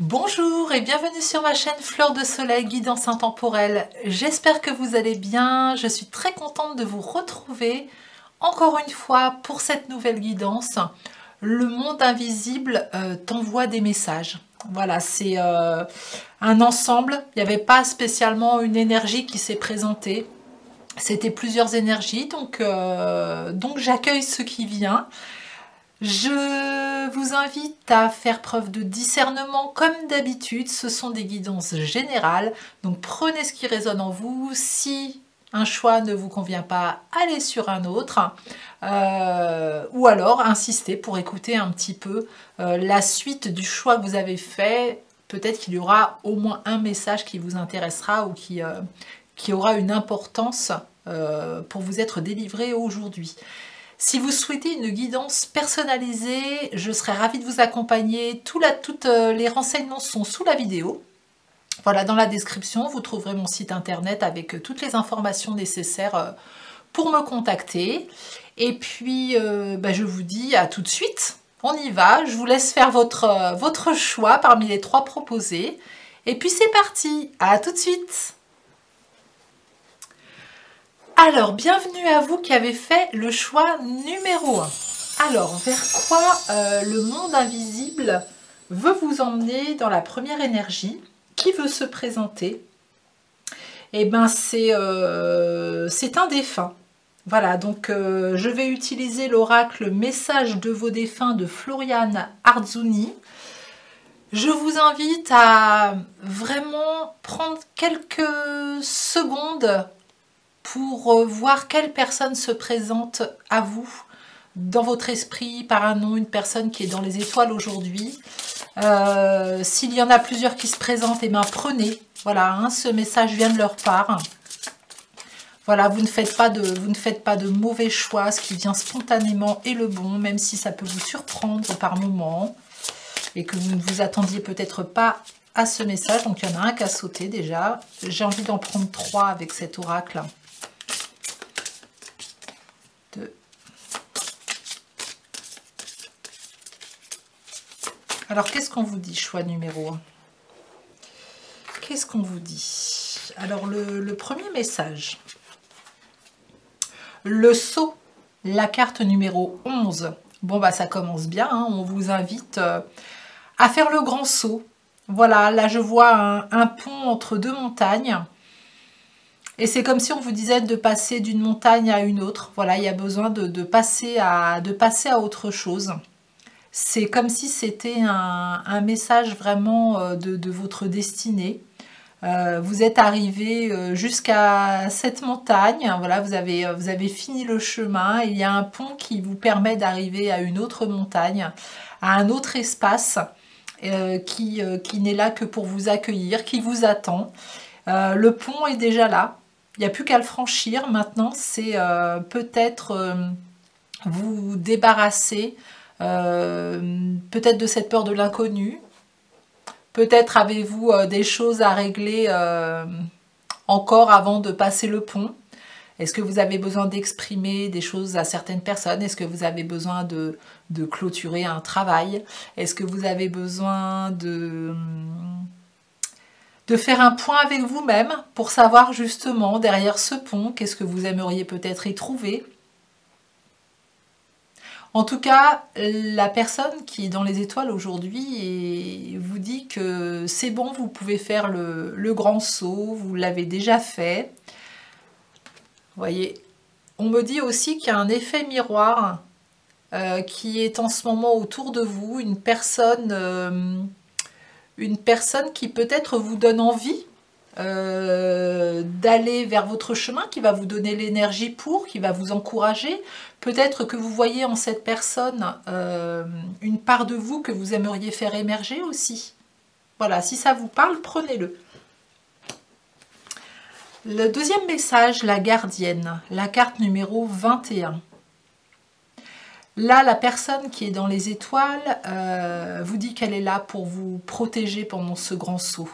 Bonjour et bienvenue sur ma chaîne Fleur de Soleil, guidance intemporelle. J'espère que vous allez bien. Je suis très contente de vous retrouver encore une fois pour cette nouvelle guidance. Le monde invisible t'envoie des messages. Voilà, c'est un ensemble. Il n'y avait pas spécialement une énergie qui s'est présentée. C'était plusieurs énergies, donc j'accueille ce qui vient. Je vous invite à faire preuve de discernement comme d'habitude, ce sont des guidances générales, donc prenez ce qui résonne en vous. Si un choix ne vous convient pas, allez sur un autre, ou alors insistez pour écouter un petit peu la suite du choix que vous avez fait. Peut-être qu'il y aura au moins un message qui vous intéressera ou qui aura une importance pour vous être délivré aujourd'hui. Si vous souhaitez une guidance personnalisée, je serai ravie de vous accompagner. Tous les renseignements sont sous la vidéo. Voilà, dans la description, vous trouverez mon site internet avec toutes les informations nécessaires pour me contacter. Et puis, je vous dis à tout de suite. On y va, je vous laisse faire votre choix parmi les 3 proposés. Et puis c'est parti, à tout de suite. Alors, bienvenue à vous qui avez fait le choix numéro 1. Alors, vers quoi le monde invisible veut vous emmener dans la première énergie? Qui veut se présenter? Eh bien, c'est un défunt. Voilà, donc je vais utiliser l'oracle Message de vos défunts de Floriane Arzuni. Je vous invite à vraiment prendre quelques secondes pour voir quelle personne se présente à vous dans votre esprit par un nom, une personne qui est dans les étoiles aujourd'hui. S'il y en a plusieurs qui se présentent, eh bien prenez. Voilà, hein, ce message vient de leur part. Voilà, vous ne faites pas de mauvais choix. Ce qui vient spontanément est le bon, même si ça peut vous surprendre par moments et que vous ne vous attendiez peut-être pas à ce message. Donc il y en a un qui a sauté déjà. J'ai envie d'en prendre 3 avec cet oracle. Alors, qu'est-ce qu'on vous dit, choix numéro 1? Qu'est-ce qu'on vous dit? Alors, le premier message. Le sceau, la carte numéro 11. Bon, bah ça commence bien, hein. On vous invite à faire le grand saut. Voilà, là, je vois un pont entre 2 montagnes. Et c'est comme si on vous disait de passer d'une montagne à une autre. Voilà, il y a besoin de passer à autre chose. C'est comme si c'était un message vraiment de votre destinée. Vous êtes arrivé jusqu'à cette montagne, voilà, vous avez fini le chemin. Il y a un pont qui vous permet d'arriver à une autre montagne, à un autre espace qui n'est là que pour vous accueillir, qui vous attend. Le pont est déjà là, il n'y a plus qu'à le franchir. Maintenant, c'est peut-être vous débarrasser peut-être de cette peur de l'inconnu. Peut-être avez-vous des choses à régler encore avant de passer le pont. Est-ce que vous avez besoin d'exprimer des choses à certaines personnes? Est-ce que vous avez besoin de clôturer un travail? Est-ce que vous avez besoin de faire un point avec vous-même pour savoir justement derrière ce pont, qu'est-ce que vous aimeriez peut-être y trouver? En tout cas, la personne qui est dans les étoiles aujourd'hui vous dit que c'est bon, vous pouvez faire le grand saut, vous l'avez déjà fait. Vous voyez, on me dit aussi qu'il y a un effet miroir qui est en ce moment autour de vous, une personne qui peut-être vous donne envie d'aller vers votre chemin, qui va vous donner l'énergie qui va vous encourager. Peut-être que vous voyez en cette personne une part de vous que vous aimeriez faire émerger aussi. Voilà, si ça vous parle, prenez-le. Le deuxième message, la gardienne, la carte numéro 21. Là, la personne qui est dans les étoiles vous dit qu'elle est là pour vous protéger pendant ce grand saut.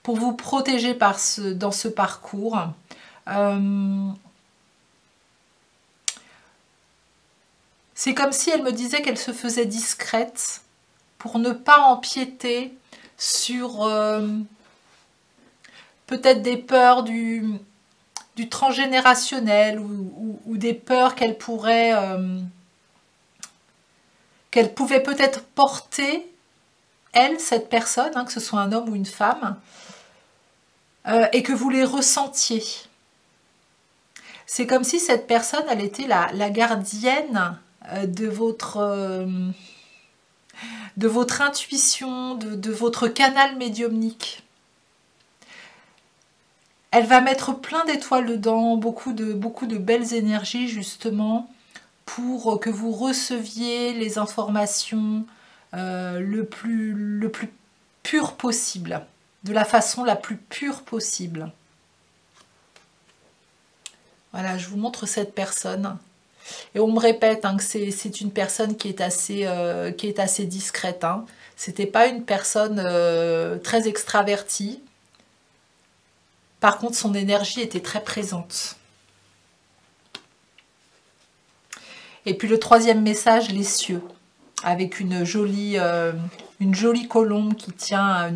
Pour vous protéger dans ce parcours. C'est comme si elle me disait qu'elle se faisait discrète pour ne pas empiéter sur peut-être des peurs du transgénérationnel ou des peurs qu'elle pouvait peut-être porter, elle, cette personne, hein, que ce soit un homme ou une femme, et que vous les ressentiez. C'est comme si cette personne, elle était la gardienne de votre intuition, de votre canal médiumnique. Elle va mettre plein d'étoiles dedans, beaucoup de belles énergies justement, pour que vous receviez les informations le plus pur possible, de la façon la plus pure possible. Voilà, je vous montre cette personne. Et on me répète hein, que c'est une personne qui est assez discrète. Hein. C'était pas une personne très extravertie. Par contre, son énergie était très présente. Et puis le troisième message, les cieux, avec une jolie colombe qui tient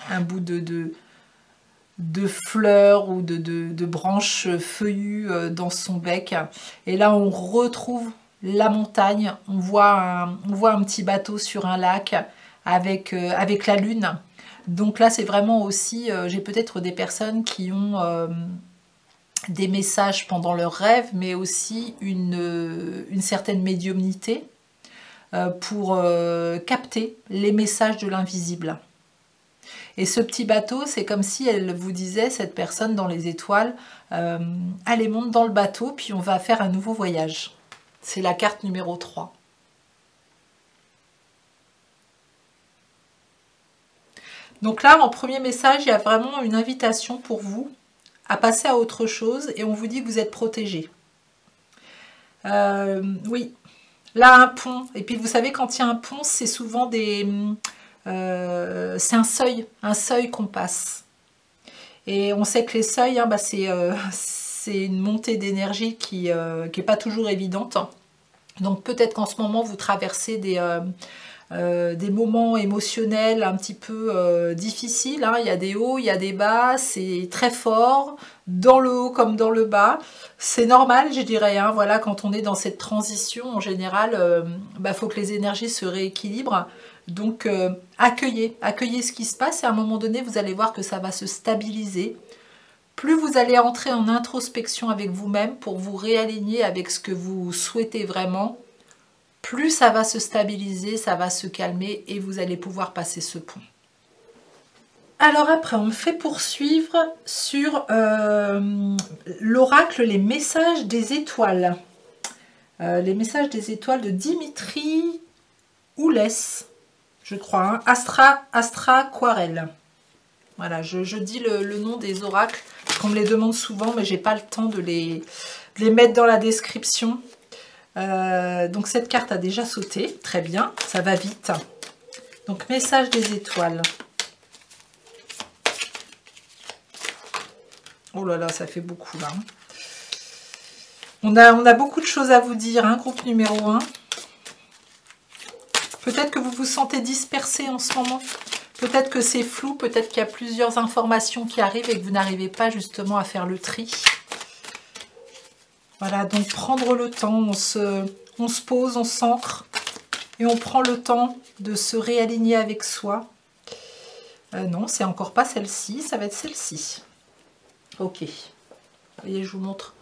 un bout de fleurs ou de branches feuillues dans son bec. Et là, on retrouve la montagne. On voit un petit bateau sur un lac avec la lune. Donc là, c'est vraiment aussi, j'ai peut-être des personnes qui ont des messages pendant leurs rêves, mais aussi une certaine médiumnité pour capter les messages de l'invisible. Et ce petit bateau, c'est comme si elle vous disait, cette personne dans les étoiles, allez, monte dans le bateau, puis on va faire un nouveau voyage. C'est la carte numéro 3. Donc là, en premier message, il y a vraiment une invitation pour vous à passer à autre chose et on vous dit que vous êtes protégé. Oui, là, un pont. Et puis, vous savez, quand il y a un pont, c'est souvent c'est un seuil qu'on passe. Et on sait que les seuils, hein, bah, c'est une montée d'énergie qui n'est pas toujours évidente. Donc, peut-être qu'en ce moment, vous traversez des moments émotionnels un petit peu difficiles. Hein. Il y a des hauts, il y a des bas, c'est très fort, dans le haut comme dans le bas. C'est normal, je dirais. Hein. Voilà, quand on est dans cette transition, en général, faut que les énergies se rééquilibrent. Donc, accueillez ce qui se passe et à un moment donné, vous allez voir que ça va se stabiliser. Plus vous allez entrer en introspection avec vous-même pour vous réaligner avec ce que vous souhaitez vraiment, plus ça va se stabiliser, ça va se calmer et vous allez pouvoir passer ce pont. Alors après, on me fait poursuivre sur l'oracle, les messages des étoiles. Les messages des étoiles de Dimitri Oulès, je crois, hein, Astra Quarel. Voilà, je dis le nom des oracles, parce qu'on me les demande souvent, mais j'ai pas le temps de les mettre dans la description. Donc cette carte a déjà sauté, très bien, ça va vite. Donc message des étoiles. Oh là là, ça fait beaucoup là. On a beaucoup de choses à vous dire, hein, groupe numéro 1. Peut-être que vous vous sentez dispersé en ce moment. Peut-être que c'est flou, peut-être qu'il y a plusieurs informations qui arrivent et que vous n'arrivez pas justement à faire le tri. Voilà, donc prendre le temps, on se pose, on s'ancre et on prend le temps de se réaligner avec soi. Non, c'est encore pas celle-ci, ça va être celle-ci. Ok. Vous voyez, je vous montre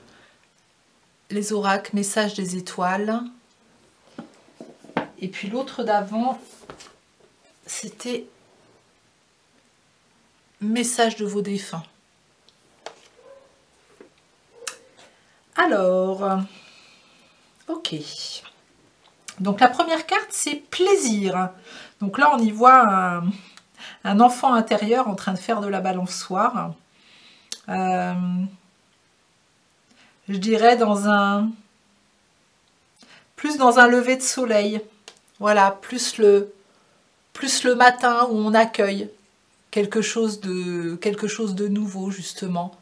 les oracles, messages des étoiles. Et puis l'autre d'avant, c'était message de vos défunts. Alors, ok. Donc la première carte, c'est plaisir. Donc là, on y voit un enfant intérieur en train de faire de la balançoire. Je dirais plus dans un lever de soleil. Voilà, plus le matin où on accueille quelque chose de nouveau, justement.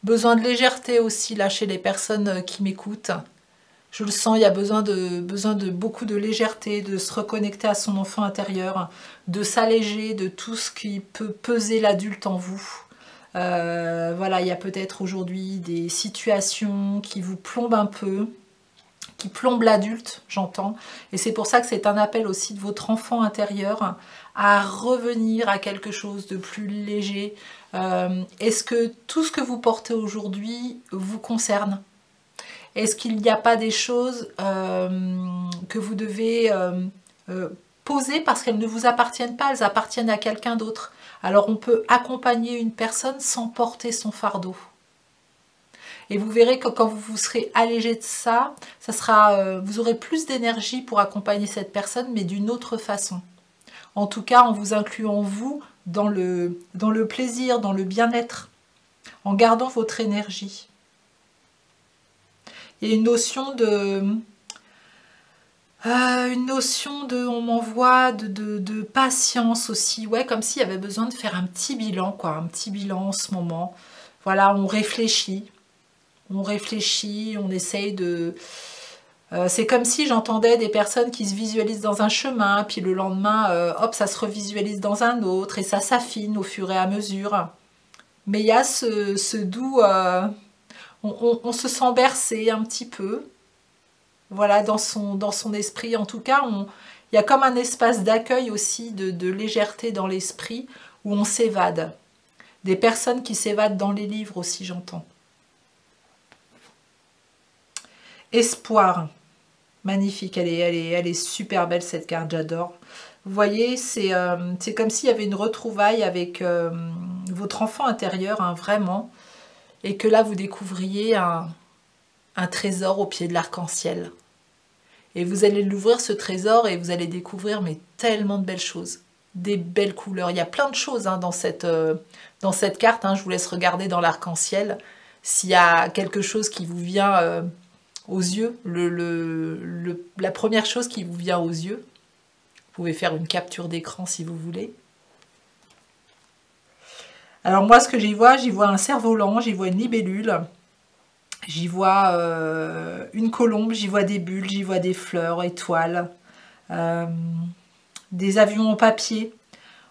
Besoin de légèreté aussi, là, chez les personnes qui m'écoutent. Je le sens, il y a besoin de beaucoup de légèreté, de se reconnecter à son enfant intérieur, de s'alléger de tout ce qui peut peser l'adulte en vous. Voilà, il y a peut-être aujourd'hui des situations qui vous plombent un peu, qui plombent l'adulte, j'entends. Et c'est pour ça que c'est un appel aussi de votre enfant intérieur à revenir à quelque chose de plus léger. Est-ce que tout ce que vous portez aujourd'hui vous concerne ? Est-ce qu'il n'y a pas des choses que vous devez poser parce qu'elles ne vous appartiennent pas, elles appartiennent à quelqu'un d'autre? Alors on peut accompagner une personne sans porter son fardeau. Et vous verrez que quand vous serez allégé de ça, vous aurez plus d'énergie pour accompagner cette personne, mais d'une autre façon. En tout cas, en vous incluant vous dans le plaisir, dans le bien-être, en gardant votre énergie. Il y a une notion on m'envoie de patience aussi, ouais, comme s'il y avait besoin de faire un petit bilan, quoi, un petit bilan en ce moment. Voilà, on réfléchit, on essaye de... c'est comme si j'entendais des personnes qui se visualisent dans un chemin, puis le lendemain, hop, ça se revisualise dans un autre, et ça s'affine au fur et à mesure. Mais il y a ce doux... on se sent bercé un petit peu, voilà, dans son esprit. En tout cas, il y a comme un espace d'accueil aussi, de légèreté dans l'esprit, où on s'évade. Des personnes qui s'évadent dans les livres aussi, j'entends. Espoir. Magnifique, elle est super belle cette carte, j'adore. Vous voyez, c'est comme s'il y avait une retrouvaille avec votre enfant intérieur, hein, vraiment. Et que là, vous découvriez un trésor au pied de l'arc-en-ciel. Et vous allez l'ouvrir, ce trésor, et vous allez découvrir mais tellement de belles choses. Des belles couleurs. Il y a plein de choses hein, dans cette carte. Hein. Je vous laisse regarder dans l'arc-en-ciel. S'il y a quelque chose qui vous vient aux yeux, la première chose qui vous vient aux yeux, vous pouvez faire une capture d'écran si vous voulez. Alors moi, ce que j'y vois un cerf-volant, j'y vois une libellule, j'y vois une colombe, j'y vois des bulles, j'y vois des fleurs, étoiles, des avions en papier.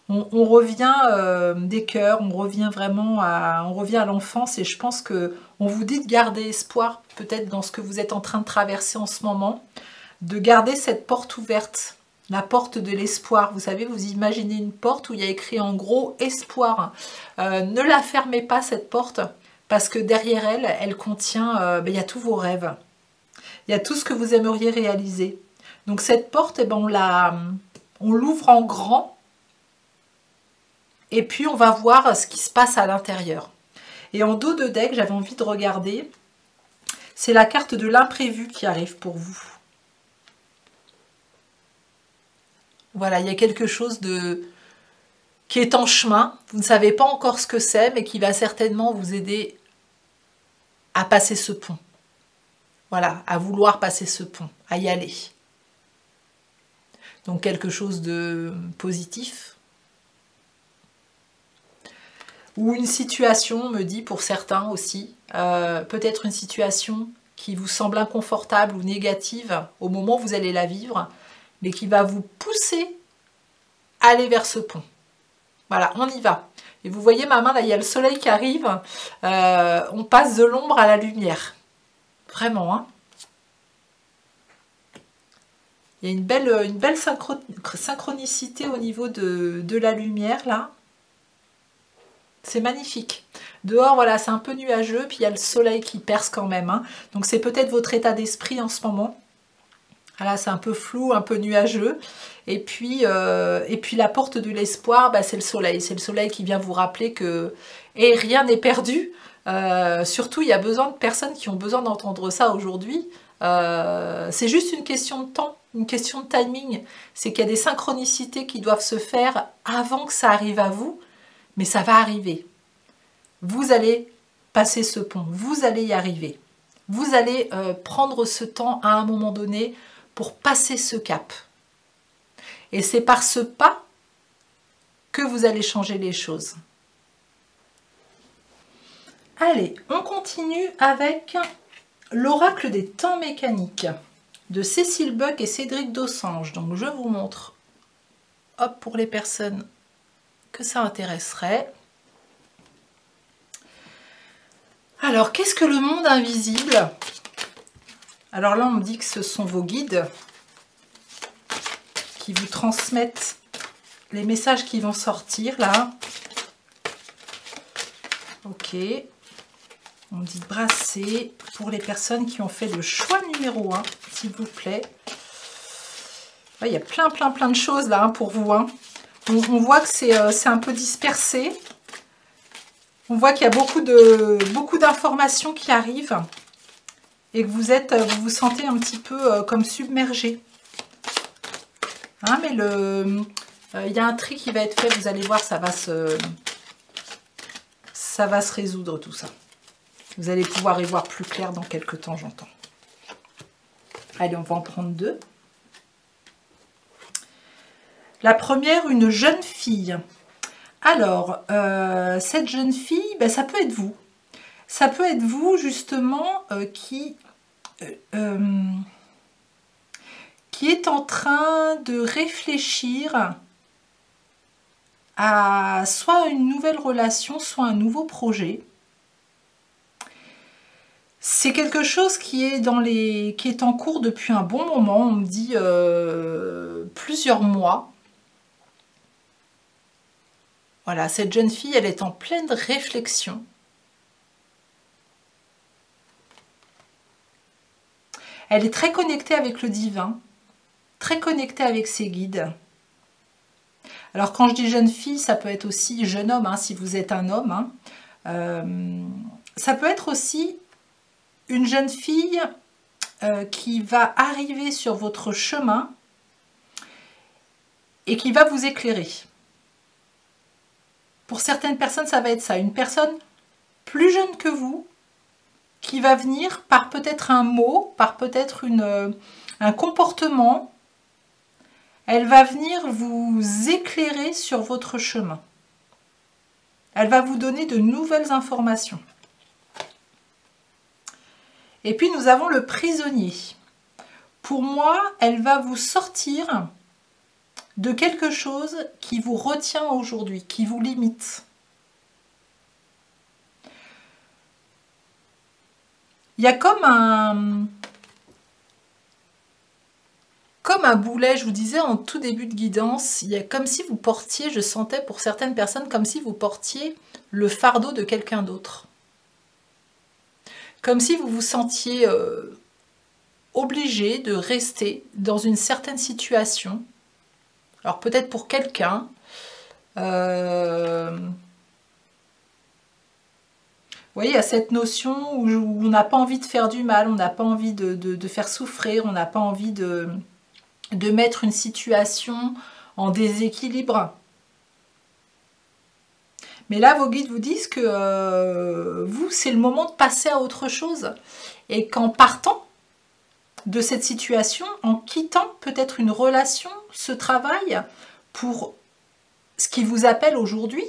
On revient des cœurs, on revient vraiment à l'enfance, et je pense que on vous dit de garder espoir, peut-être dans ce que vous êtes en train de traverser en ce moment, de garder cette porte ouverte. La porte de l'espoir, vous savez, vous imaginez une porte où il y a écrit en gros espoir. Ne la fermez pas cette porte, parce que derrière elle contient, il y a tous vos rêves. Il y a tout ce que vous aimeriez réaliser. Donc cette porte, on l'ouvre en grand, et puis on va voir ce qui se passe à l'intérieur. Et en dos de deck, j'avais envie de regarder, c'est la carte de l'imprévu qui arrive pour vous. Voilà, il y a quelque chose qui est en chemin. Vous ne savez pas encore ce que c'est, mais qui va certainement vous aider à passer ce pont. Voilà, à vouloir passer ce pont, à y aller. Donc quelque chose de positif. Ou une situation, on me dit pour certains aussi, peut-être une situation qui vous semble inconfortable ou négative au moment où vous allez la vivre, mais qui va vous pousser à aller vers ce pont. Voilà, on y va. Et vous voyez ma main, là, il y a le soleil qui arrive. On passe de l'ombre à la lumière. Vraiment, hein. Il y a une belle synchronicité au niveau de la lumière, là. C'est magnifique. Dehors, voilà, c'est un peu nuageux, puis il y a le soleil qui perce quand même. Hein. Donc c'est peut-être votre état d'esprit en ce moment. Voilà, c'est un peu flou, un peu nuageux. Et puis la porte de l'espoir, c'est le soleil. C'est le soleil qui vient vous rappeler que rien n'est perdu. Surtout, il y a besoin de personnes qui ont besoin d'entendre ça aujourd'hui. C'est juste une question de temps, une question de timing. C'est qu'il y a des synchronicités qui doivent se faire avant que ça arrive à vous. Mais ça va arriver. Vous allez passer ce pont. Vous allez y arriver. Vous allez prendre ce temps à un moment donné pour passer ce cap. Et c'est par ce pas que vous allez changer les choses. Allez, on continue avec l'oracle des temps mécaniques de Cécile Buck et Cédric Dossange. Donc je vous montre, hop, pour les personnes que ça intéresserait. Alors, qu'est-ce que le monde invisible? Alors là, on me dit que ce sont vos guides qui vous transmettent les messages qui vont sortir là. Ok. On me dit de brasser pour les personnes qui ont fait le choix numéro 1, s'il vous plaît. Ouais, il y a plein de choses là pour vous. Hein. On voit que c'est un peu dispersé. On voit qu'il y a beaucoup d'informations qui arrivent et que vous vous sentez un petit peu comme submergé. Hein, mais il y a un tri qui va être fait, vous allez voir, ça va se résoudre tout ça. Vous allez pouvoir y voir plus clair dans quelques temps, j'entends. Allez, on va en prendre 2. La première, une jeune fille. Alors, cette jeune fille, ben, ça peut être vous. Ça peut être vous, justement, qui est en train de réfléchir à soit une nouvelle relation, soit un nouveau projet. C'est quelque chose qui est en cours depuis un bon moment, on me dit plusieurs mois. Voilà, cette jeune fille, elle est en pleine réflexion. Elle est très connectée avec le divin, très connectée avec ses guides. Alors quand je dis jeune fille, ça peut être aussi jeune homme, hein, si vous êtes un homme. Hein. Ça peut être aussi une jeune fille qui va arriver sur votre chemin et qui va vous éclairer. Pour certaines personnes, ça va être ça. Une personne plus jeune que vous qui va venir par peut-être un mot, par peut-être un comportement. Elle va venir vous éclairer sur votre chemin. Elle va vous donner de nouvelles informations. Et puis nous avons le prisonnier. Pour moi, elle va vous sortir de quelque chose qui vous retient aujourd'hui, qui vous limite. Il y a comme un boulet, je vous disais en tout début de guidance, il y a comme si vous portiez, je sentais pour certaines personnes, comme si vous portiez le fardeau de quelqu'un d'autre. Comme si vous vous sentiez obligé de rester dans une certaine situation. Alors peut-être pour quelqu'un, vous voyez, il y a cette notion où on n'a pas envie de faire du mal, on n'a pas envie de faire souffrir, on n'a pas envie de mettre une situation en déséquilibre. Mais là, vos guides vous disent que vous, c'est le moment de passer à autre chose. Et qu'en partant de cette situation, en quittant peut-être une relation, ce travail, pour ce qui vous appelle aujourd'hui,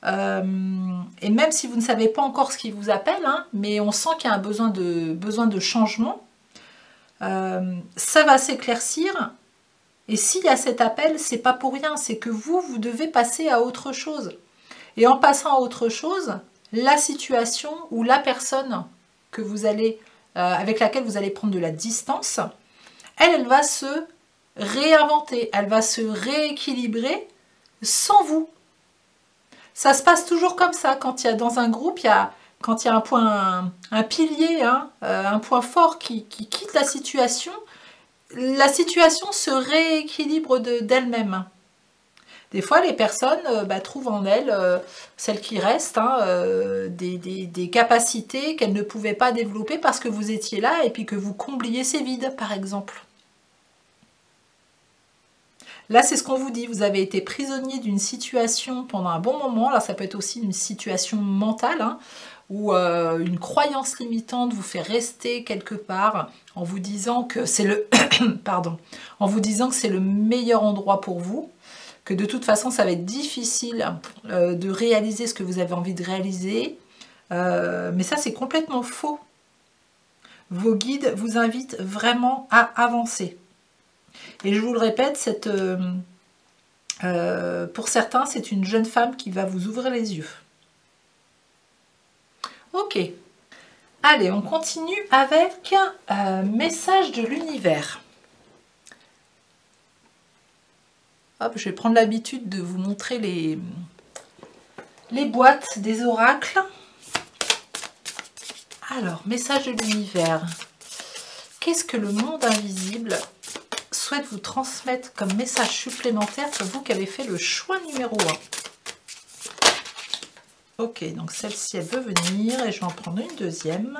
et même si vous ne savez pas encore ce qui vous appelle, hein, mais on sent qu'il y a un besoin de changement, ça va s'éclaircir. Et s'il y a cet appel, c'est pas pour rien, c'est que vous devez passer à autre chose. Et en passant à autre chose, la situation ou la personne que vous allez, avec laquelle vous allez prendre de la distance, elle va se réinventer, elle va se rééquilibrer sans vous. Ça se passe toujours comme ça, quand il y a dans un groupe, quand il y a un point, un pilier, hein, un point fort qui quitte la situation se rééquilibre d'elle-même. Des fois, les personnes trouvent en elles, celles qui restent, hein, des capacités qu'elles ne pouvaient pas développer parce que vous étiez là et puis que vous combliez ces vides, par exemple. Là, c'est ce qu'on vous dit. Vous avez été prisonnier d'une situation pendant un bon moment. Là, ça peut être aussi une situation mentale, hein, où une croyance limitante vous fait rester quelque part en vous disant que c'est le pardon, en vous disant que c'est le meilleur endroit pour vous, que de toute façon ça va être difficile de réaliser ce que vous avez envie de réaliser, mais ça c'est complètement faux. vos guides vous invitent vraiment à avancer. Et je vous le répète, pour certains, c'est une jeune femme qui va vous ouvrir les yeux. Ok. Allez, on continue avec message de l'univers. Hop, je vais prendre l'habitude de vous montrer les boîtes des oracles. Alors, message de l'univers. Qu'est-ce que le monde invisible souhaite vous transmettre comme message supplémentaire pour vous qui avez fait le choix numéro 1? Ok, donc celle-ci, elle veut venir et je vais en prendre une deuxième.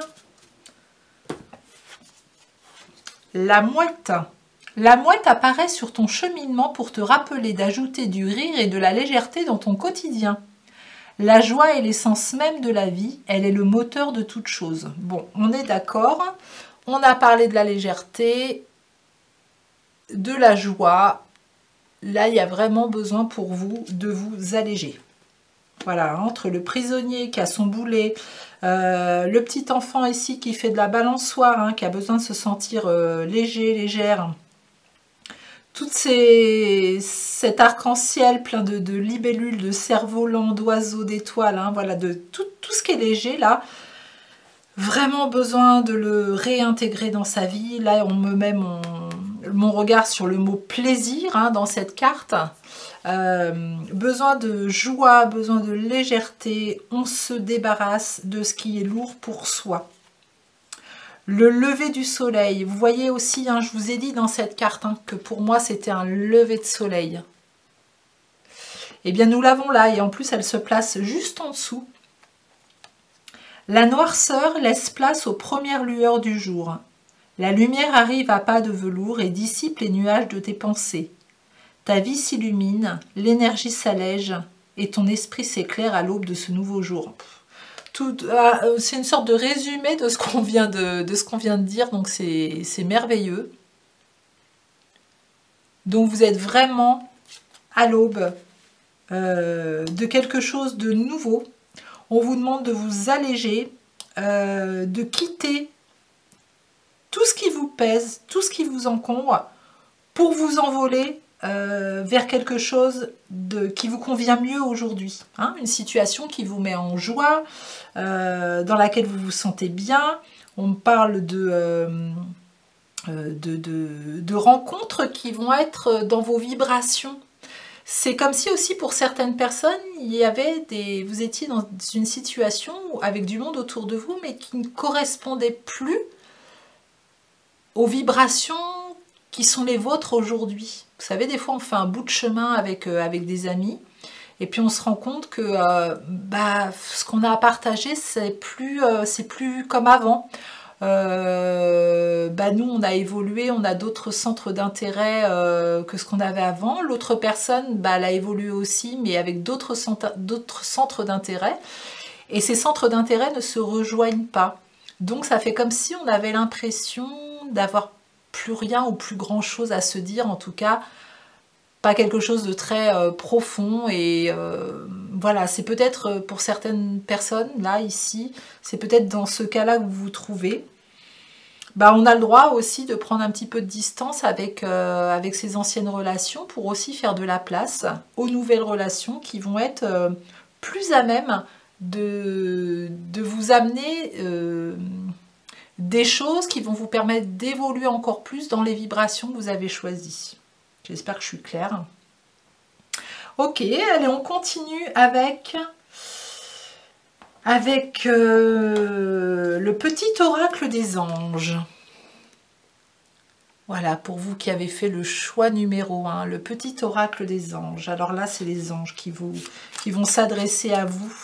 La mouette. La mouette apparaît sur ton cheminement pour te rappeler d'ajouter du rire et de la légèreté dans ton quotidien. La joie est l'essence même de la vie, elle est le moteur de toute chose. Bon, on est d'accord, on a parlé de la légèreté, de la joie. Là, il y a vraiment besoin pour vous de vous alléger. Voilà, entre le prisonnier qui a son boulet, le petit enfant ici qui fait de la balançoire, hein, qui a besoin de se sentir léger, légère. Cet arc-en-ciel plein de libellules, de cerfs-volants, d'oiseaux, d'étoiles, hein, voilà, de tout ce qui est léger là, vraiment besoin de le réintégrer dans sa vie. Là, on me met mon regard sur le mot plaisir hein, dans cette carte. Besoin de joie, besoin de légèreté, on se débarrasse de ce qui est lourd pour soi. Le lever du soleil, vous voyez aussi, hein, je vous ai dit dans cette carte hein, que pour moi c'était un lever de soleil. Eh bien nous l'avons là et en plus elle se place juste en dessous. La noirceur laisse place aux premières lueurs du jour. La lumière arrive à pas de velours et dissipe les nuages de tes pensées. Ta vie s'illumine, l'énergie s'allège et ton esprit s'éclaire à l'aube de ce nouveau jour. C'est une sorte de résumé de ce qu'on vient de dire, donc c'est merveilleux. Donc vous êtes vraiment à l'aube de quelque chose de nouveau. On vous demande de vous alléger, de quitter tout ce qui vous pèse, tout ce qui vous encombre, pour vous envoler vers quelque chose qui vous convient mieux aujourd'hui. Hein, une situation qui vous met en joie, dans laquelle vous vous sentez bien. On parle de rencontres qui vont être dans vos vibrations. C'est comme si aussi pour certaines personnes, vous étiez dans une situation avec du monde autour de vous, mais qui ne correspondait plus aux vibrations qui sont les vôtres aujourd'hui. Vous savez, des fois on fait un bout de chemin avec des amis et puis on se rend compte que ce qu'on a à partager c'est plus comme avant. Nous on a évolué, on a d'autres centres d'intérêt que ce qu'on avait avant. L'autre personne elle a évolué aussi mais avec d'autres centres d'intérêt et ces centres d'intérêt ne se rejoignent pas. Donc ça fait comme si on avait l'impression d'avoir plus rien ou plus grand chose à se dire, en tout cas pas quelque chose de très profond. Et voilà, c'est peut-être pour certaines personnes là ici, c'est peut-être dans ce cas là que vous vous trouvez. On a le droit aussi de prendre un petit peu de distance avec ces anciennes relations pour aussi faire de la place aux nouvelles relations qui vont être plus à même de vous amener des choses qui vont vous permettre d'évoluer encore plus dans les vibrations que vous avez choisies. J'espère que je suis claire. Ok, allez, on continue avec le petit oracle des anges. Voilà, pour vous qui avez fait le choix numéro 1, le petit oracle des anges. Alors là, c'est les anges qui vont s'adresser à vous.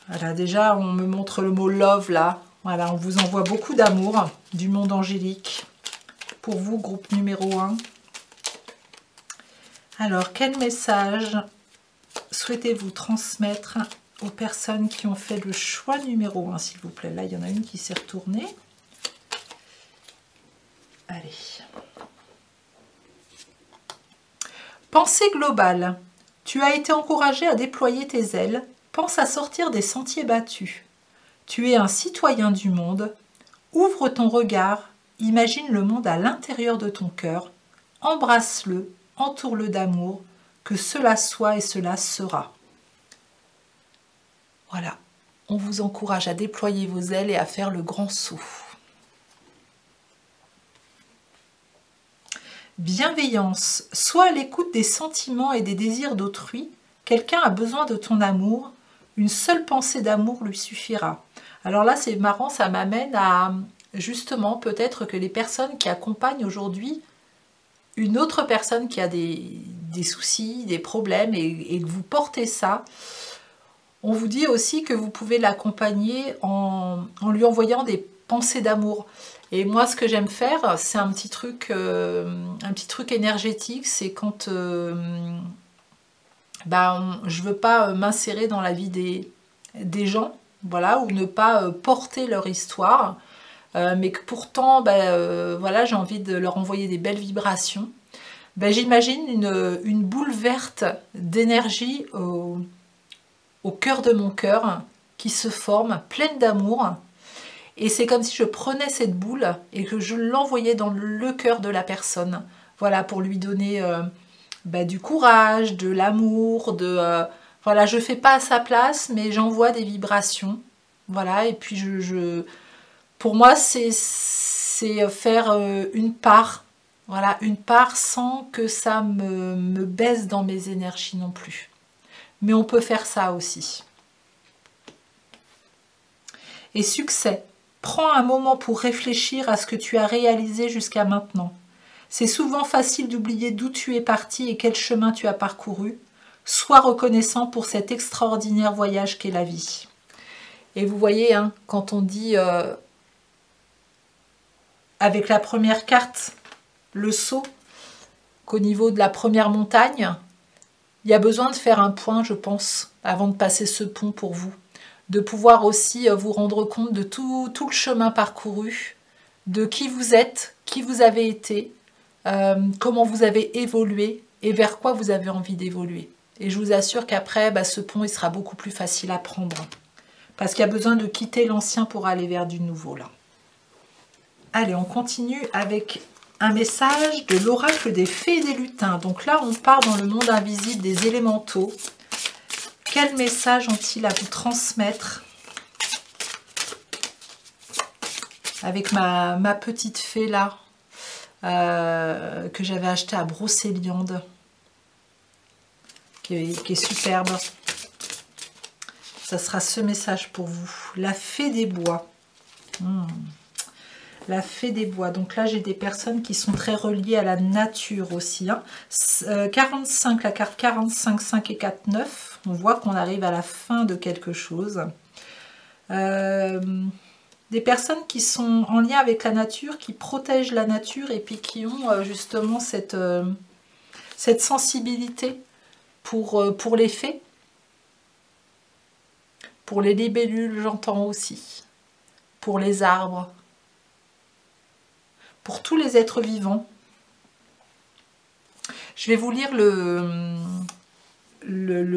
Voilà, déjà, on me montre le mot love là. Voilà, on vous envoie beaucoup d'amour du monde angélique. Pour vous, groupe numéro 1. Alors, quel message souhaitez-vous transmettre aux personnes qui ont fait le choix numéro 1, s'il vous plaît? Là, il y en a une qui s'est retournée. Allez. Pensée globale. Tu as été encouragé à déployer tes ailes. Pense à sortir des sentiers battus. Tu es un citoyen du monde. Ouvre ton regard, imagine le monde à l'intérieur de ton cœur, embrasse-le, entoure-le d'amour, que cela soit et cela sera. Voilà, on vous encourage à déployer vos ailes et à faire le grand saut. Bienveillance, sois à l'écoute des sentiments et des désirs d'autrui. Quelqu'un a besoin de ton amour, une seule pensée d'amour lui suffira. Alors là, c'est marrant, ça m'amène à justement peut-être que les personnes qui accompagnent aujourd'hui une autre personne qui a des soucis, des problèmes et que vous portez ça, on vous dit aussi que vous pouvez l'accompagner en lui envoyant des pensées d'amour. Et moi, ce que j'aime faire, c'est un petit truc énergétique, c'est quand je ne veux pas m'insérer dans la vie des gens, voilà, ou ne pas porter leur histoire, mais que pourtant, voilà, j'ai envie de leur envoyer des belles vibrations. J'imagine une boule verte d'énergie au cœur de mon cœur qui se forme, pleine d'amour. Et c'est comme si je prenais cette boule et que je l'envoyais dans le cœur de la personne. Voilà, pour lui donner du courage, de l'amour, voilà, je ne fais pas à sa place, mais j'envoie des vibrations. Voilà, et puis pour moi, c'est faire une part. Voilà, une part sans que ça me baisse dans mes énergies non plus. Mais on peut faire ça aussi. Et succès. Prends un moment pour réfléchir à ce que tu as réalisé jusqu'à maintenant. C'est souvent facile d'oublier d'où tu es parti et quel chemin tu as parcouru. Sois reconnaissant pour cet extraordinaire voyage qu'est la vie. Et vous voyez, hein, quand on dit avec la première carte, le saut, qu'au niveau de la première montagne, il y a besoin de faire un point, je pense, avant de passer ce pont pour vous. De pouvoir aussi vous rendre compte de tout le chemin parcouru, de qui vous êtes, qui vous avez été, comment vous avez évolué et vers quoi vous avez envie d'évoluer. Et je vous assure qu'après, ce pont il sera beaucoup plus facile à prendre. Parce qu'il y a besoin de quitter l'ancien pour aller vers du nouveau là. Allez, on continue avec un message de l'oracle des fées et des lutins. Donc là, on part dans le monde invisible des élémentaux. Quel message ont-ils à vous transmettre avec ma petite fée là, que j'avais achetée à Brocéliande, qui est superbe. Ça sera ce message pour vous. La fée des bois. La fée des bois. Donc là, j'ai des personnes qui sont très reliées à la nature aussi. Hein. 45, la carte 45, 5 et 4, 9. On voit qu'on arrive à la fin de quelque chose. Des personnes qui sont en lien avec la nature, qui protègent la nature et puis qui ont justement cette sensibilité pour les fées. Pour les libellules, j'entends aussi. Pour les arbres. Pour tous les êtres vivants. Je vais vous lire le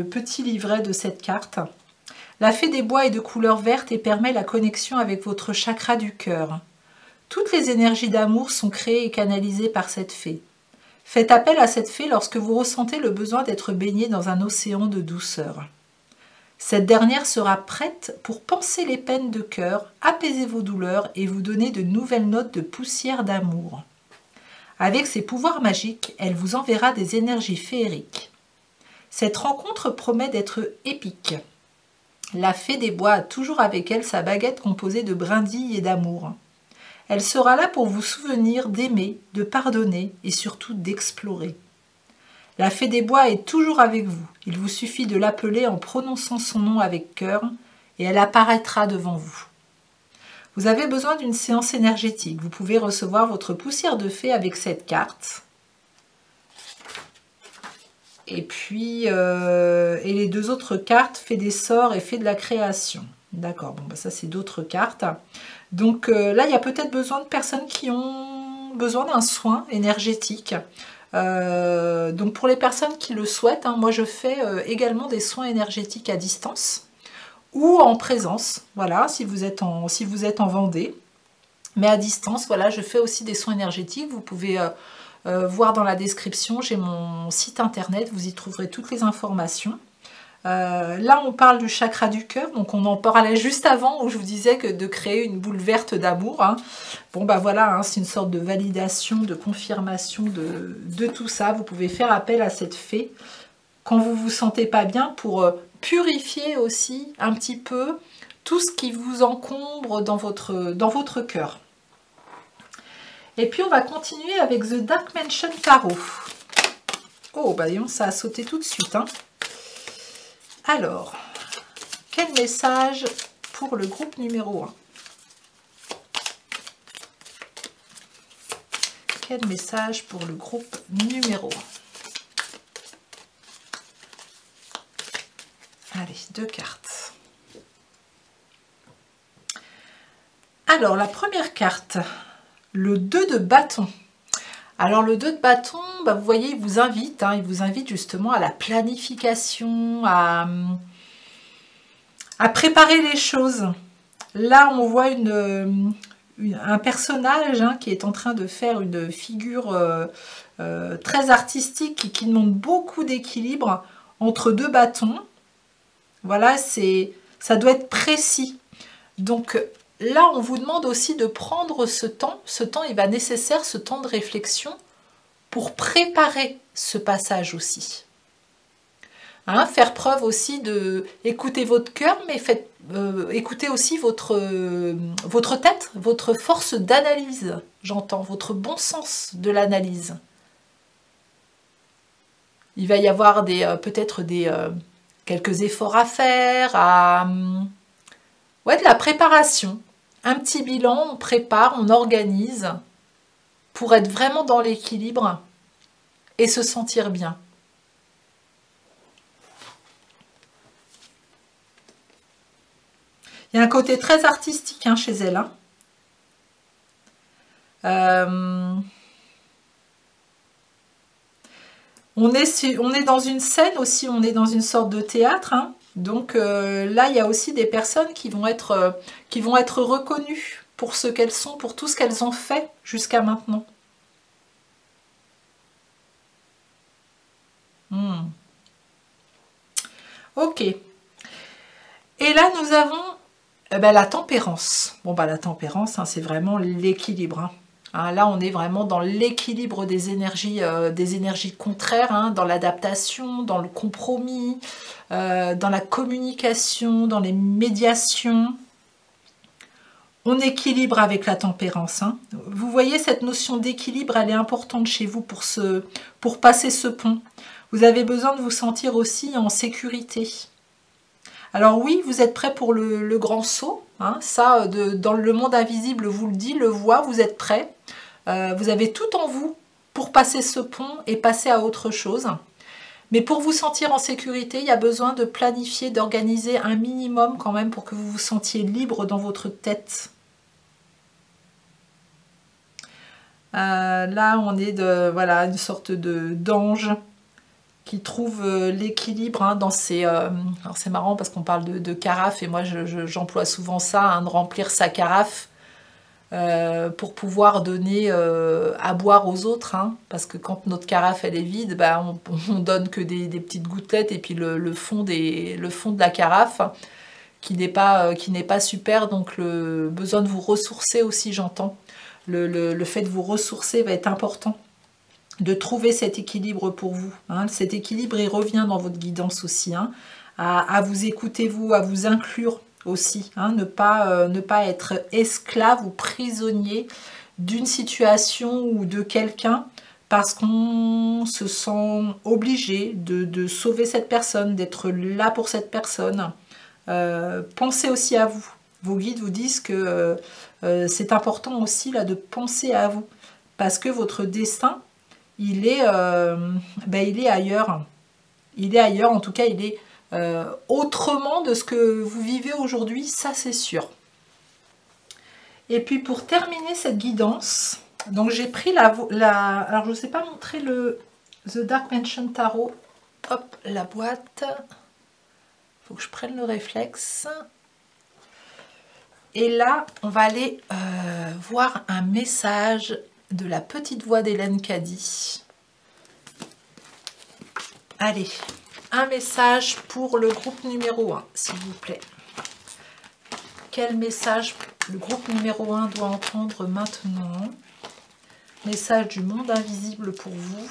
petit livret de cette carte. La fée des bois est de couleur verte et permet la connexion avec votre chakra du cœur. Toutes les énergies d'amour sont créées et canalisées par cette fée. Faites appel à cette fée lorsque vous ressentez le besoin d'être baigné dans un océan de douceur. Cette dernière sera prête pour panser les peines de cœur, apaiser vos douleurs et vous donner de nouvelles notes de poussière d'amour. Avec ses pouvoirs magiques, elle vous enverra des énergies féeriques. Cette rencontre promet d'être épique. La fée des bois a toujours avec elle sa baguette composée de brindilles et d'amour. Elle sera là pour vous souvenir d'aimer, de pardonner et surtout d'explorer. La fée des bois est toujours avec vous. Il vous suffit de l'appeler en prononçant son nom avec cœur et elle apparaîtra devant vous. Vous avez besoin d'une séance énergétique. Vous pouvez recevoir votre poussière de fée avec cette carte. Et puis, et les deux autres cartes, fée des sorts et fée de la création. D'accord, bon, ça c'est d'autres cartes. Donc là, il y a peut-être besoin de personnes qui ont besoin d'un soin énergétique. Donc pour les personnes qui le souhaitent, hein, moi je fais également des soins énergétiques à distance ou en présence, voilà, si vous êtes en Vendée. Mais à distance, voilà, je fais aussi des soins énergétiques. Vous pouvez voir dans la description, j'ai mon site internet, vous y trouverez toutes les informations. Là, on parle du chakra du cœur, donc on en parlait juste avant où je vous disais que de créer une boule verte d'amour. Hein. Bon, bah voilà, hein, c'est une sorte de validation, de confirmation de tout ça. Vous pouvez faire appel à cette fée quand vous vous sentez pas bien pour purifier aussi un petit peu tout ce qui vous encombre dans votre cœur. Et puis on va continuer avec The Dark Mansion Tarot. Oh, bah disons, ça a sauté tout de suite. Hein. Alors, quel message pour le groupe numéro 1? Quel message pour le groupe numéro 1? Allez, 2 cartes. Alors, la première carte, le 2 de bâton. Alors, le 2 de bâton, bah, vous voyez, il vous invite justement à la planification, à préparer les choses. Là, on voit un personnage hein, qui est en train de faire une figure très artistique et qui demande beaucoup d'équilibre entre 2 bâtons. Voilà, ça doit être précis. Donc là, on vous demande aussi de prendre ce temps. Ce temps, il va nécessaire, ce temps de réflexion pour préparer ce passage aussi. Hein, faire preuve aussi de... Écoutez votre cœur, mais écoutez aussi votre tête, votre force d'analyse, j'entends, votre bon sens de l'analyse. Il va y avoir peut-être quelques efforts à faire, ouais, de la préparation. Un petit bilan, on prépare, on organise pour être vraiment dans l'équilibre et se sentir bien. Il y a un côté très artistique hein, chez elle. Hein. On est dans une scène aussi, on est dans une sorte de théâtre. Hein. Donc là, il y a aussi des personnes qui vont être reconnues pour ce qu'elles sont, pour tout ce qu'elles ont fait jusqu'à maintenant. Ok. Et là, nous avons la tempérance. Bon, bah la tempérance, hein, c'est vraiment l'équilibre. Hein. Hein, là, on est vraiment dans l'équilibre des énergies contraires, hein, dans l'adaptation, dans le compromis, dans la communication, dans les médiations. On équilibre avec la tempérance. Hein. Vous voyez, cette notion d'équilibre, elle est importante chez vous pour passer ce pont. Vous avez besoin de vous sentir aussi en sécurité. Alors oui, vous êtes prêt pour le grand saut. Hein, ça, dans le monde invisible, vous le dit, le voit, vous êtes prêt. Vous avez tout en vous pour passer ce pont et passer à autre chose. Mais pour vous sentir en sécurité, il y a besoin de planifier, d'organiser un minimum quand même pour que vous vous sentiez libre dans votre tête. Là, on est voilà, une sorte d'ange qui trouve l'équilibre hein, dans ces... alors c'est marrant parce qu'on parle de carafe et moi j'emploie souvent ça, hein, de remplir sa carafe pour pouvoir donner à boire aux autres. Hein, parce que quand notre carafe elle est vide, bah, on donne que des petites gouttelettes et puis le fond de la carafe qui n'est pas super. Donc le besoin de vous ressourcer aussi, j'entends. Le fait de vous ressourcer va être important. De trouver cet équilibre pour vous. Hein. Cet équilibre, il revient dans votre guidance aussi. Hein. À vous écouter, vous, à vous inclure aussi. Hein. Ne pas être esclave ou prisonnier d'une situation ou de quelqu'un parce qu'on se sent obligé de sauver cette personne, d'être là pour cette personne. Pensez aussi à vous. Vos guides vous disent que c'est important aussi là, de penser à vous. Parce que votre destin, il est ailleurs. Il est ailleurs, en tout cas, il est autrement de ce que vous vivez aujourd'hui, ça c'est sûr. Et puis pour terminer cette guidance, donc j'ai pris alors je ne sais pas montrer The Dark Mansion Tarot. Hop, la boîte. faut que je prenne le réflexe. Et là, on va aller voir un message de la petite voix d'Hélène Caddy. Allez, un message pour le groupe numéro 1, s'il vous plaît. Quel message le groupe numéro 1 doit entendre maintenant? Message du monde invisible pour vous.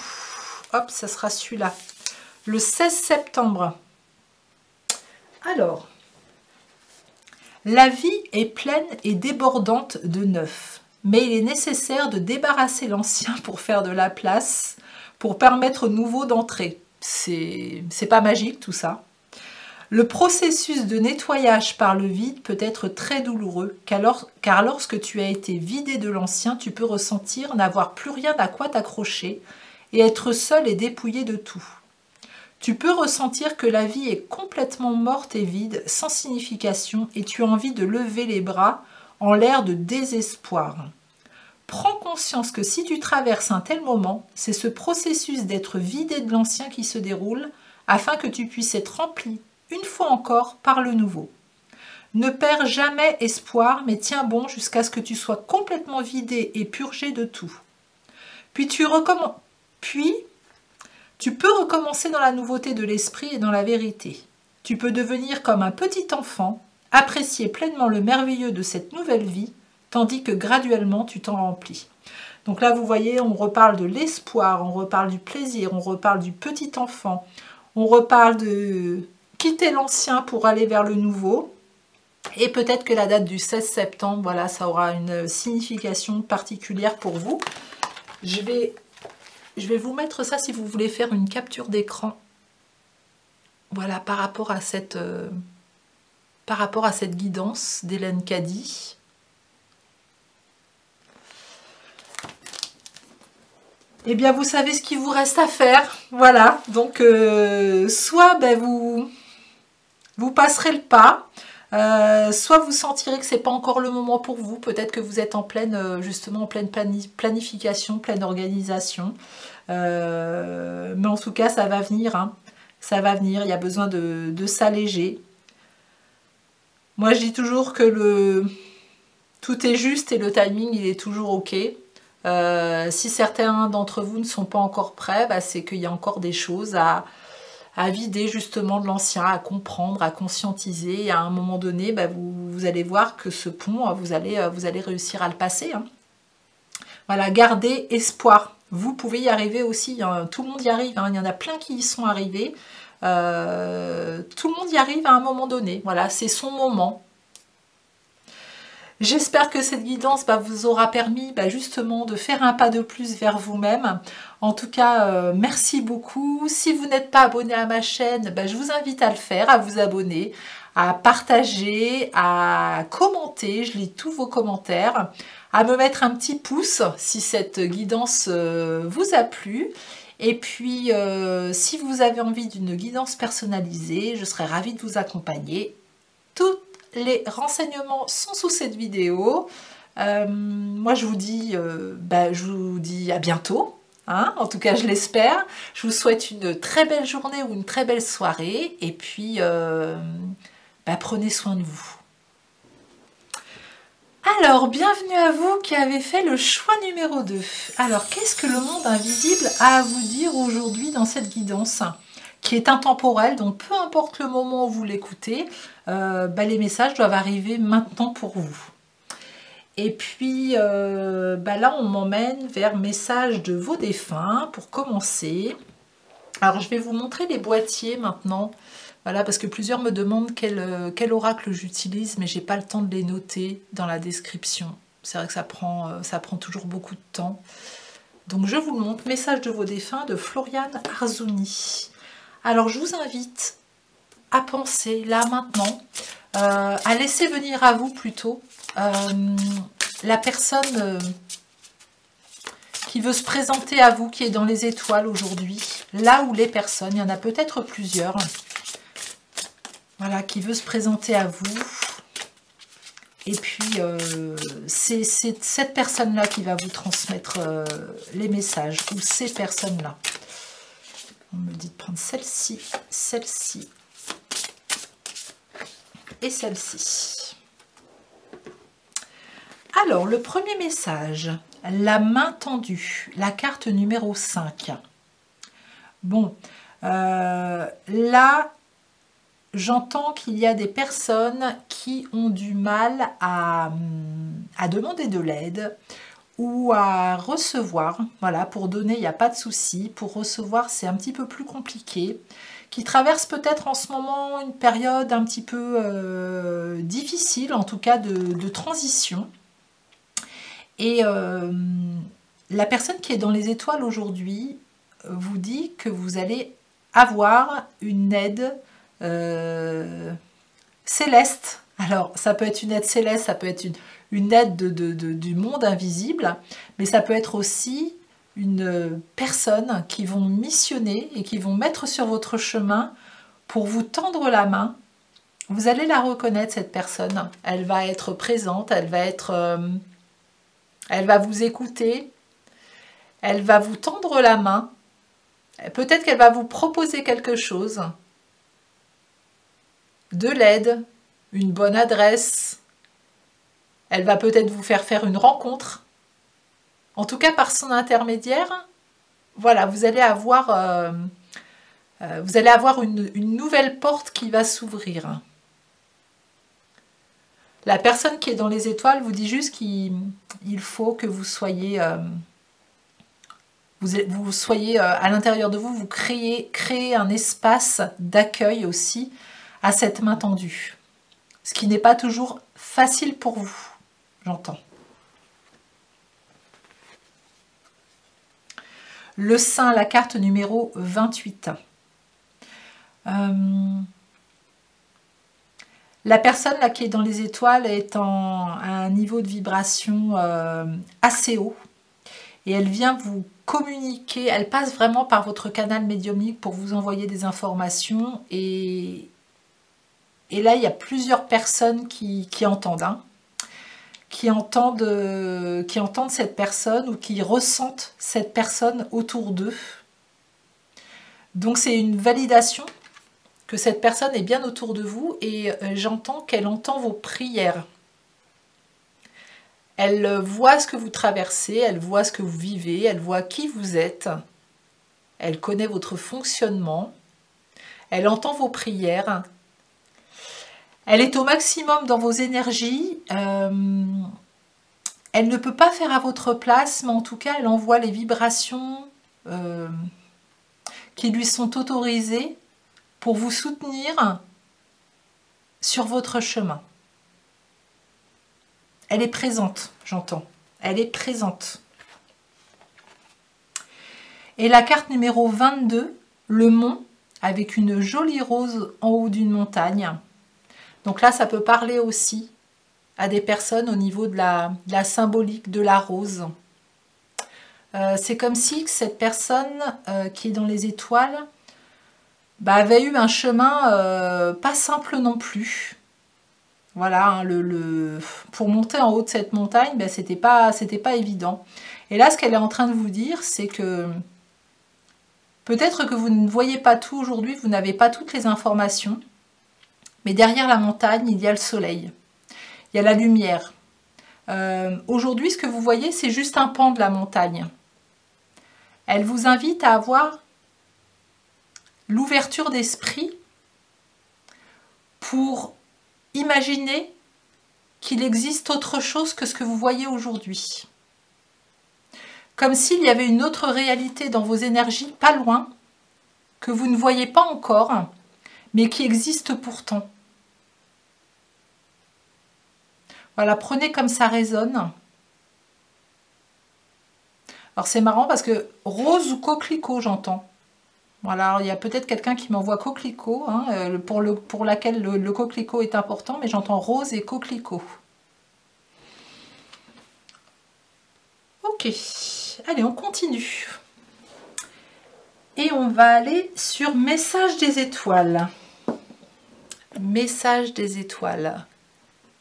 Hop, ça sera celui-là. Le 16 septembre. Alors, la vie est pleine et débordante de neuf, mais il est nécessaire de débarrasser l'ancien pour faire de la place, pour permettre au nouveau d'entrer. C'est pas magique tout ça. Le processus de nettoyage par le vide peut être très douloureux, car lorsque tu as été vidé de l'ancien, tu peux ressentir n'avoir plus rien à quoi t'accrocher et être seul et dépouillé de tout. Tu peux ressentir que la vie est complètement morte et vide, sans signification, et tu as envie de lever les bras en l'air de désespoir. Prends conscience que si tu traverses un tel moment, c'est ce processus d'être vidé de l'ancien qui se déroule, afin que tu puisses être rempli, une fois encore, par le nouveau. Ne perds jamais espoir, mais tiens bon jusqu'à ce que tu sois complètement vidé et purgé de tout. Puis tu peux recommencer dans la nouveauté de l'esprit et dans la vérité. Tu peux devenir comme un petit enfant, apprécier pleinement le merveilleux de cette nouvelle vie, tandis que graduellement tu t'en remplis. Donc là, vous voyez, on reparle de l'espoir, on reparle du plaisir, on reparle du petit enfant, on reparle de quitter l'ancien pour aller vers le nouveau. Et peut-être que la date du 16 septembre, voilà, ça aura une signification particulière pour vous. Je vais vous mettre ça si vous voulez faire une capture d'écran. Voilà, par rapport à cette guidance d'Hélène Caddy. Eh bien, vous savez ce qu'il vous reste à faire. Voilà, donc soit ben, vous passerez le pas, soit vous sentirez que ce n'est pas encore le moment pour vous. Peut-être que vous êtes en pleine, justement, en pleine planification, pleine organisation. Mais en tout cas, ça va venir. Hein. Ça va venir, il y a besoin de s'alléger. Moi, je dis toujours que tout est juste et le timing, il est toujours OK. Si certains d'entre vous ne sont pas encore prêts, bah, c'est qu'il y a encore des choses à vider justement de l'ancien, à comprendre, à conscientiser. Et à un moment donné, bah, vous allez voir que ce pont, vous allez réussir à le passer. Hein. Voilà, gardez espoir. Vous pouvez y arriver aussi. Hein. Tout le monde y arrive. Hein. Il y en a plein qui y sont arrivés. Tout le monde y arrive à un moment donné. Voilà, c'est son moment. J'espère que cette guidance vous aura permis justement de faire un pas de plus vers vous-même. En tout cas, merci beaucoup. Si vous n'êtes pas abonné à ma chaîne, je vous invite à le faire, à vous abonner, à partager, à commenter. Je lis tous vos commentaires. À me mettre un petit pouce si cette guidance vous a plu. Et puis, si vous avez envie d'une guidance personnalisée, je serai ravie de vous accompagner. Les renseignements sont sous cette vidéo. Moi, je vous dis à bientôt. Hein, en tout cas, je l'espère. Je vous souhaite une très belle journée ou une très belle soirée. Et puis, prenez soin de vous. Alors, bienvenue à vous qui avez fait le choix numéro 2. Alors, qu'est-ce que le monde invisible a à vous dire aujourd'hui dans cette guidance ? Qui est intemporel, donc peu importe le moment où vous l'écoutez, les messages doivent arriver maintenant pour vous. Et puis là, on m'emmène vers message de vos défunts pour commencer. Alors, je vais vous montrer les boîtiers maintenant, voilà, parce que plusieurs me demandent quel oracle j'utilise, mais j'ai pas le temps de les noter dans la description. C'est vrai que ça prend toujours beaucoup de temps. Donc, je vous le montre, message de vos défunts de Floriane Arzouni. Alors, je vous invite à penser, là, maintenant, à laisser venir à vous, plutôt, la personne qui veut se présenter à vous, qui est dans les étoiles aujourd'hui. Là où les personnes, il y en a peut-être plusieurs, voilà, qui veut se présenter à vous. Et puis, c'est cette personne-là qui va vous transmettre les messages, ou ces personnes-là. On me dit de prendre celle-ci, celle-ci et celle-ci. Alors, le premier message, la main tendue, la carte numéro 5. Bon, là, j'entends qu'il y a des personnes qui ont du mal à demander de l'aide ou à recevoir. Voilà, pour donner, il n'y a pas de souci. Pour recevoir, c'est un petit peu plus compliqué. Qui traversent peut-être en ce moment une période un petit peu difficile, en tout cas de transition. Et la personne qui est dans les étoiles aujourd'hui vous dit que vous allez avoir une aide céleste. Alors, ça peut être une aide céleste, ça peut être une aide du monde invisible, mais ça peut être aussi une personne qui vont missionner et qui vont mettre sur votre chemin pour vous tendre la main. Vous allez la reconnaître, cette personne. Elle va être présente, elle va vous écouter, elle va vous tendre la main. Peut-être qu'elle va vous proposer quelque chose, de l'aide, une bonne adresse. Elle va peut-être vous faire une rencontre. En tout cas, par son intermédiaire, voilà, vous allez avoir une nouvelle porte qui va s'ouvrir. La personne qui est dans les étoiles vous dit juste qu'il faut que vous soyez, vous soyez à l'intérieur de vous, vous créez un espace d'accueil aussi à cette main tendue. Ce qui n'est pas toujours facile pour vous, j'entends. Le Saint, la carte numéro 28. La personne là qui est dans les étoiles est à un niveau de vibration assez haut. Et elle vient vous communiquer, elle passe vraiment par votre canal médiumnique pour vous envoyer des informations. Et là, il y a plusieurs personnes qui entendent. Hein. Qui entendent cette personne ou qui ressentent cette personne autour d'eux. Donc c'est une validation que cette personne est bien autour de vous et j'entends qu'elle entend vos prières. Elle voit ce que vous traversez, elle voit ce que vous vivez, elle voit qui vous êtes, elle connaît votre fonctionnement, elle entend vos prières. Elle est au maximum dans vos énergies. Elle ne peut pas faire à votre place, mais en tout cas, elle envoie les vibrations qui lui sont autorisées pour vous soutenir sur votre chemin. Elle est présente, j'entends. Elle est présente. Et la carte numéro 22, le mont, avec une jolie rose en haut d'une montagne. Donc là, ça peut parler aussi à des personnes au niveau de la symbolique de la rose. C'est comme si cette personne qui est dans les étoiles avait eu un chemin pas simple non plus. Voilà, hein, pour monter en haut de cette montagne, c'était pas évident. Et là, ce qu'elle est en train de vous dire, c'est que peut-être que vous ne voyez pas tout aujourd'hui, vous n'avez pas toutes les informations. Mais derrière la montagne, il y a le soleil, il y a la lumière. Aujourd'hui, ce que vous voyez, c'est juste un pan de la montagne. Elle vous invite à avoir l'ouverture d'esprit pour imaginer qu'il existe autre chose que ce que vous voyez aujourd'hui. Comme s'il y avait une autre réalité dans vos énergies, pas loin, que vous ne voyez pas encore, mais qui existe pourtant. Voilà, prenez comme ça résonne. Alors c'est marrant parce que rose ou coquelicot, j'entends. Voilà, alors, il y a peut-être quelqu'un qui m'envoie coquelicot, hein, pour laquelle le coquelicot est important, mais j'entends rose et coquelicot. Ok, allez, on continue. Et on va aller sur message des étoiles. Message des étoiles.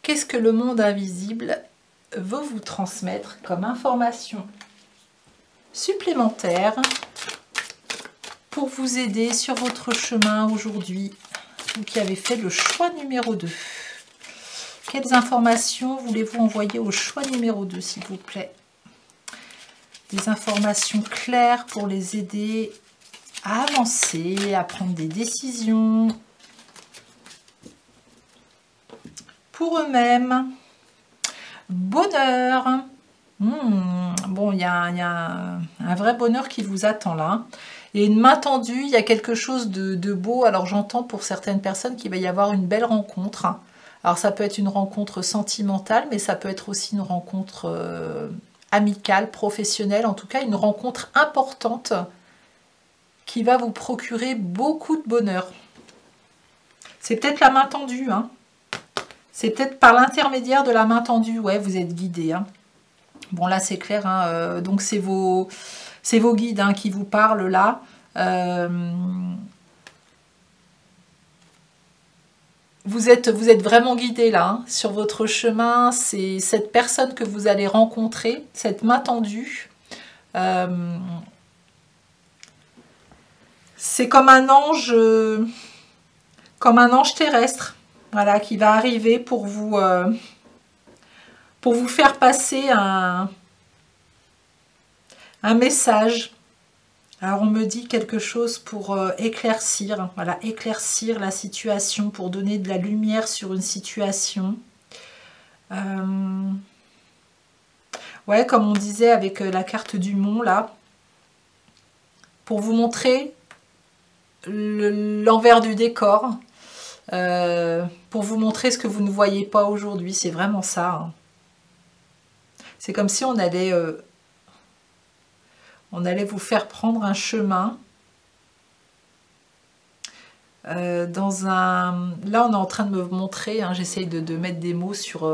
Qu'est-ce que le monde invisible veut vous transmettre comme information supplémentaire pour vous aider sur votre chemin aujourd'hui, vous qui avez fait le choix numéro 2. Quelles informations voulez-vous envoyer au choix numéro 2, s'il vous plaît? Des informations claires pour les aider à avancer, à prendre des décisions pour eux-mêmes. Bonheur. Bon, il y a un vrai bonheur qui vous attend là. Il y a une main tendue, il y a quelque chose de beau. Alors j'entends pour certaines personnes qu'il va y avoir une belle rencontre. Alors ça peut être une rencontre sentimentale, mais ça peut être aussi une rencontre amicale, professionnelle. En tout cas, une rencontre importante qui va vous procurer beaucoup de bonheur. C'est peut-être la main tendue, hein. C'est peut-être par l'intermédiaire de la main tendue. Ouais, vous êtes guidé, hein. Bon, là, c'est clair, hein. Donc, c'est vos guides, hein, qui vous parlent là. Vous êtes vraiment guidé là, hein, sur votre chemin. C'est cette personne que vous allez rencontrer, cette main tendue. C'est comme un ange terrestre, voilà, qui va arriver pour vous faire passer un message. Alors on me dit quelque chose pour éclaircir, voilà, éclaircir la situation, pour donner de la lumière sur une situation. Ouais, comme on disait avec la carte du mont là, pour vous montrer l'envers du décor, pour vous montrer ce que vous ne voyez pas aujourd'hui. C'est vraiment ça, hein. C'est comme si on allait vous faire prendre un chemin dans un... Là, on est en train de me montrer, hein, j'essaye de mettre des mots sur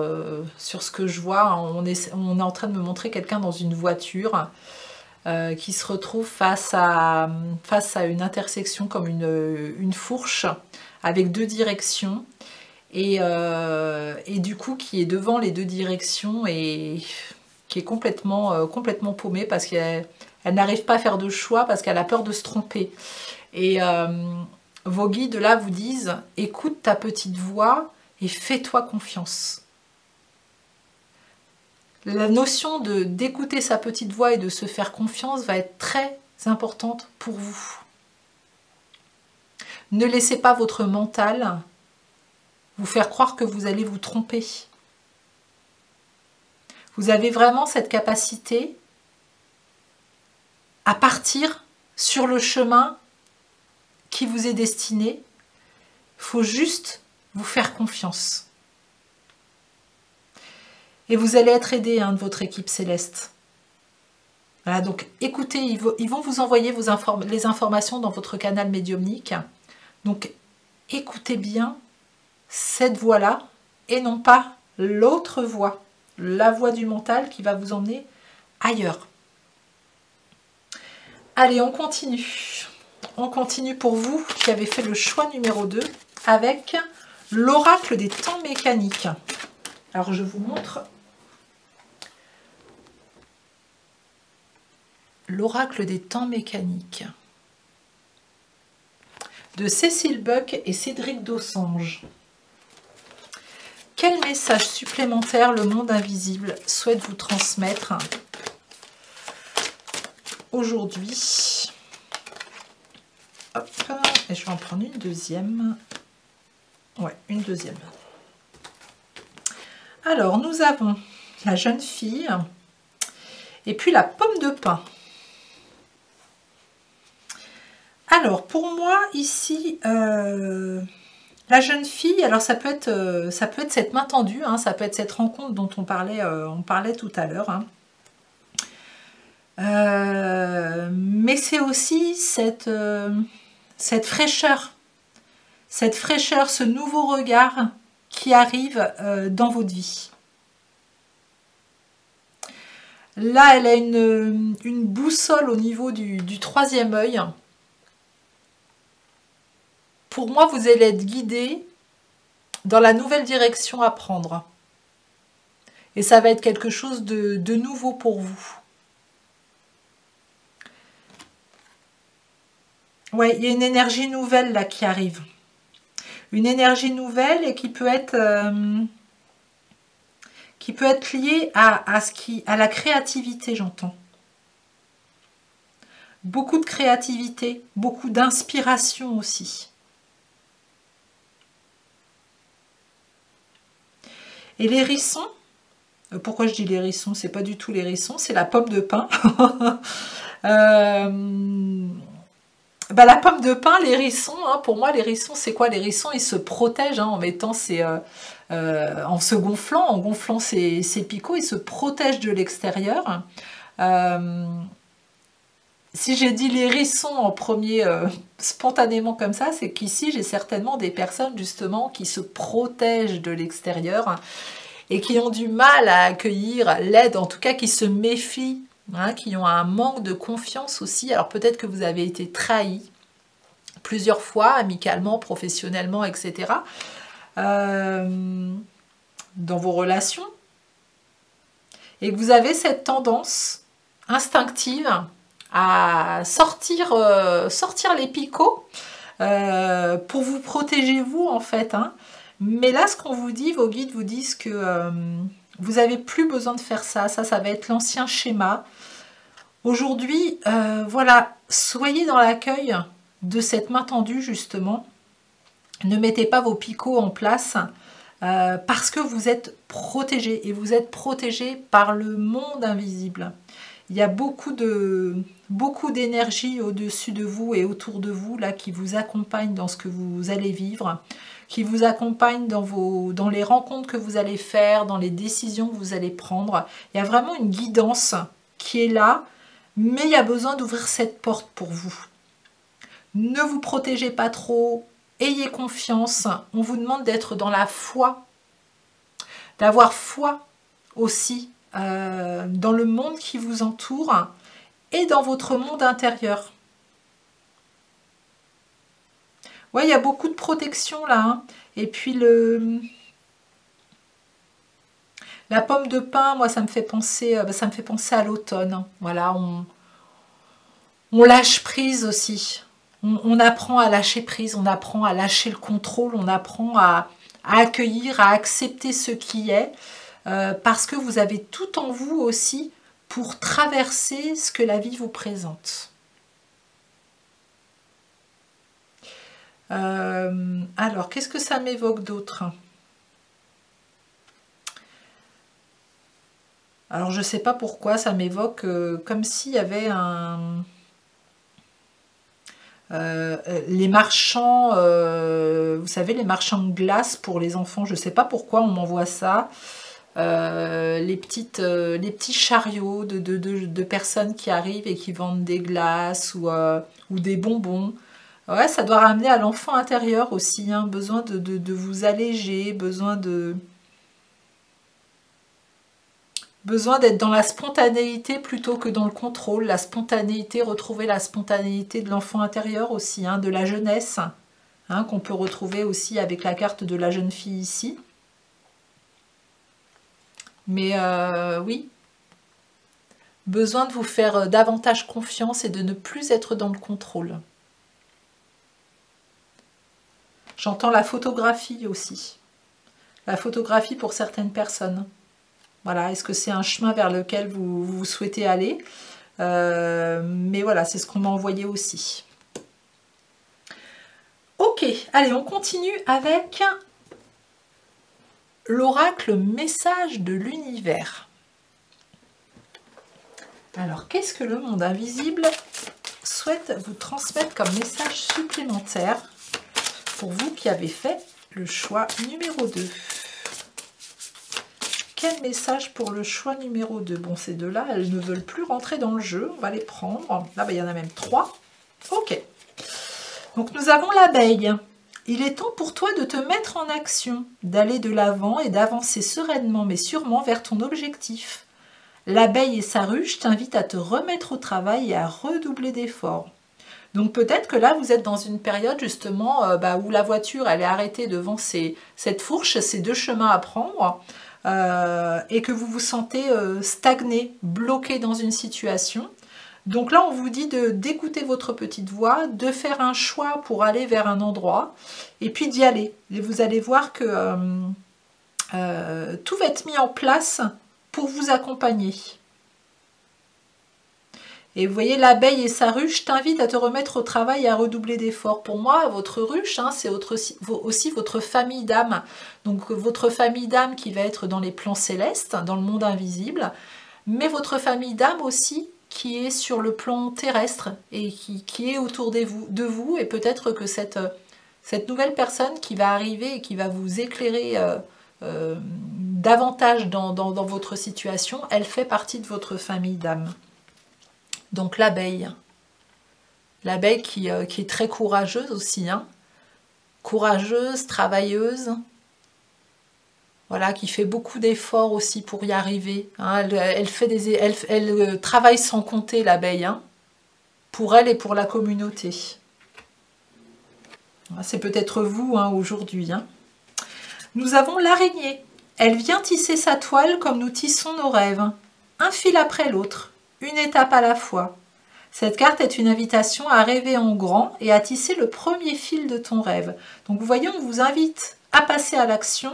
ce que je vois. On est en train de me montrer quelqu'un dans une voiture qui se retrouve face à une intersection comme une fourche avec deux directions. Et du coup, qui est devant les deux directions et qui est complètement paumée parce qu'elle n'arrive pas à faire de choix parce qu'elle a peur de se tromper. Et vos guides là vous disent, écoute ta petite voix et fais-toi confiance. La notion d'écouter sa petite voix et de se faire confiance va être très importante pour vous. Ne laissez pas votre mental vous faire croire que vous allez vous tromper. Vous avez vraiment cette capacité à partir sur le chemin qui vous est destiné. Il faut juste vous faire confiance. Et vous allez être aidé, hein, de votre équipe céleste. Voilà, donc écoutez, ils vont vous envoyer les informations dans votre canal médiumnique. Donc écoutez bien cette voix-là et non pas l'autre voix, la voix du mental qui va vous emmener ailleurs. Allez, on continue. On continue pour vous qui avez fait le choix numéro 2 avec l'oracle des temps mécaniques. Alors je vous montre l'oracle des temps mécaniques de Cécile Buck et Cédric Dossange. Quel message supplémentaire le monde invisible souhaite vous transmettre aujourd'hui? Hop, et je vais en prendre une deuxième. Ouais, une deuxième. Alors, nous avons la jeune fille et puis la pomme de pin. Alors, pour moi, ici, la jeune fille, alors ça peut être cette main tendue, hein, ça peut être cette rencontre dont on parlait tout à l'heure. Hein. Mais c'est aussi cette fraîcheur, ce nouveau regard qui arrive dans votre vie. Là, elle a une boussole au niveau du troisième œil. Pour moi, vous allez être guidé dans la nouvelle direction à prendre. Et ça va être quelque chose de nouveau pour vous. Ouais, il y a une énergie nouvelle là qui arrive. Une énergie nouvelle et qui peut être qui peut être lié à la créativité, j'entends. Beaucoup de créativité, beaucoup d'inspiration aussi. Et l'hérisson, pourquoi je dis l'hérisson? C'est pas du tout l'hérisson, c'est la pomme de pin. La pomme de pin, l'hérisson, hein, pour moi l'hérisson c'est quoi? L'hérisson il se protège en mettant en se gonflant, en gonflant ses picots, il se protège de l'extérieur. Si j'ai dit l'hérisson en premier spontanément comme ça, c'est qu'ici j'ai certainement des personnes justement qui se protègent de l'extérieur et qui ont du mal à accueillir l'aide, en tout cas qui se méfient, hein, qui ont un manque de confiance aussi. Alors peut-être que vous avez été trahi plusieurs fois, amicalement, professionnellement, etc. Dans vos relations. Et que vous avez cette tendance instinctive à sortir les picots pour vous protéger vous en fait. Hein. Mais là, ce qu'on vous dit, vos guides vous disent que vous n'avez plus besoin de faire ça. Ça va être l'ancien schéma. Aujourd'hui, voilà, soyez dans l'accueil de cette main tendue, justement. Ne mettez pas vos picots en place parce que vous êtes protégé. Et vous êtes protégé par le monde invisible. Il y a beaucoup d'énergie au-dessus de vous et autour de vous, là, qui vous accompagne dans ce que vous allez vivre, qui vous accompagne dans les rencontres que vous allez faire, dans les décisions que vous allez prendre. Il y a vraiment une guidance qui est là, mais il y a besoin d'ouvrir cette porte pour vous. Ne vous protégez pas trop, ayez confiance. On vous demande d'être dans la foi, d'avoir foi aussi dans le monde qui vous entoure et dans votre monde intérieur. Ouais, il y a beaucoup de protection là. Hein. Et puis la pomme de pin, moi, ça me fait penser à l'automne. Voilà, on lâche prise aussi. On apprend à lâcher prise, on apprend à lâcher le contrôle, on apprend à accueillir, à accepter ce qui est, parce que vous avez tout en vous aussi pour traverser ce que la vie vous présente. Alors, qu'est-ce que ça m'évoque d'autre? Alors, je ne sais pas pourquoi, ça m'évoque comme s'il y avait les marchands, vous savez, les marchands de glace pour les enfants. Je ne sais pas pourquoi on m'envoie ça. Les petits chariots de personnes qui arrivent et qui vendent des glaces ou des bonbons. Ouais, ça doit ramener à l'enfant intérieur aussi, hein, besoin de vous alléger, besoin d'être dans la spontanéité plutôt que dans le contrôle. La spontanéité, retrouver la spontanéité de l'enfant intérieur aussi, hein, de la jeunesse, hein, qu'on peut retrouver aussi avec la carte de la jeune fille ici. Mais oui, besoin de vous faire davantage confiance et de ne plus être dans le contrôle. J'entends la photographie aussi. La photographie pour certaines personnes. Voilà, est-ce que c'est un chemin vers lequel vous souhaitez aller? Mais voilà, c'est ce qu'on m'a envoyé aussi. Ok, allez, on continue avec l'oracle message de l'univers. Alors, qu'est-ce que le monde invisible souhaite vous transmettre comme message supplémentaire pour vous qui avez fait le choix numéro 2? Quel message pour le choix numéro 2? Bon, ces deux-là, elles ne veulent plus rentrer dans le jeu. On va les prendre. Là, il y en a même 3. Ok. Donc, nous avons l'abeille. Il est temps pour toi de te mettre en action, d'aller de l'avant et d'avancer sereinement mais sûrement vers ton objectif. L'abeille et sa ruche t'invitent à te remettre au travail et à redoubler d'efforts. Donc peut-être que là, vous êtes dans une période justement où la voiture elle est arrêtée devant cette fourche, ces deux chemins à prendre, et que vous vous sentez stagné, bloqué dans une situation. Donc là, on vous dit d'écouter votre petite voix, de faire un choix pour aller vers un endroit, et puis d'y aller. Et vous allez voir que tout va être mis en place pour vous accompagner. Et vous voyez, l'abeille et sa ruche t'invitent à te remettre au travail et à redoubler d'efforts. Pour moi, votre ruche, hein, c'est aussi votre famille d'âme. Donc votre famille d'âme qui va être dans les plans célestes, dans le monde invisible, mais votre famille d'âme aussi qui est sur le plan terrestre et qui est autour de vous. Et peut-être que cette nouvelle personne qui va arriver et qui va vous éclairer davantage dans votre situation, elle fait partie de votre famille d'âme. Donc l'abeille qui est très courageuse aussi, hein. Courageuse, travailleuse, voilà, qui fait beaucoup d'efforts aussi pour y arriver, hein. Elle travaille sans compter, l'abeille, hein, pour elle et pour la communauté. C'est peut-être vous, hein, aujourd'hui, hein. Nous avons l'araignée. Elle vient tisser sa toile comme nous tissons nos rêves, un fil après l'autre, une étape à la fois. Cette carte est une invitation à rêver en grand et à tisser le premier fil de ton rêve. Donc vous voyez, on vous invite à passer à l'action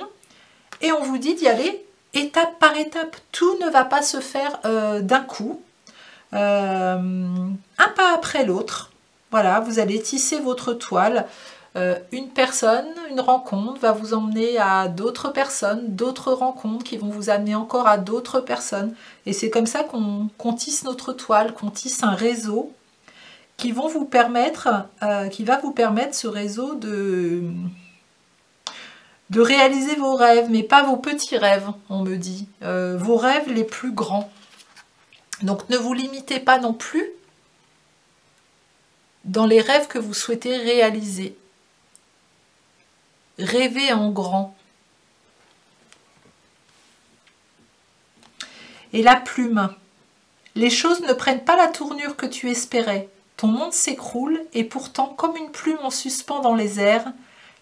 et on vous dit d'y aller étape par étape. Tout ne va pas se faire d'un coup, un pas après l'autre. Voilà, vous allez tisser votre toile. Une personne, une rencontre va vous emmener à d'autres personnes, d'autres rencontres qui vont vous amener encore à d'autres personnes. Et c'est comme ça qu'on tisse notre toile, qu'on tisse un réseau qui va vous permettre ce réseau de réaliser vos rêves, mais pas vos petits rêves, on me dit, vos rêves les plus grands. Donc ne vous limitez pas non plus dans les rêves que vous souhaitez réaliser. Rêvez en grand. Et la plume. Les choses ne prennent pas la tournure que tu espérais. Ton monde s'écroule et pourtant, comme une plume en suspens dans les airs,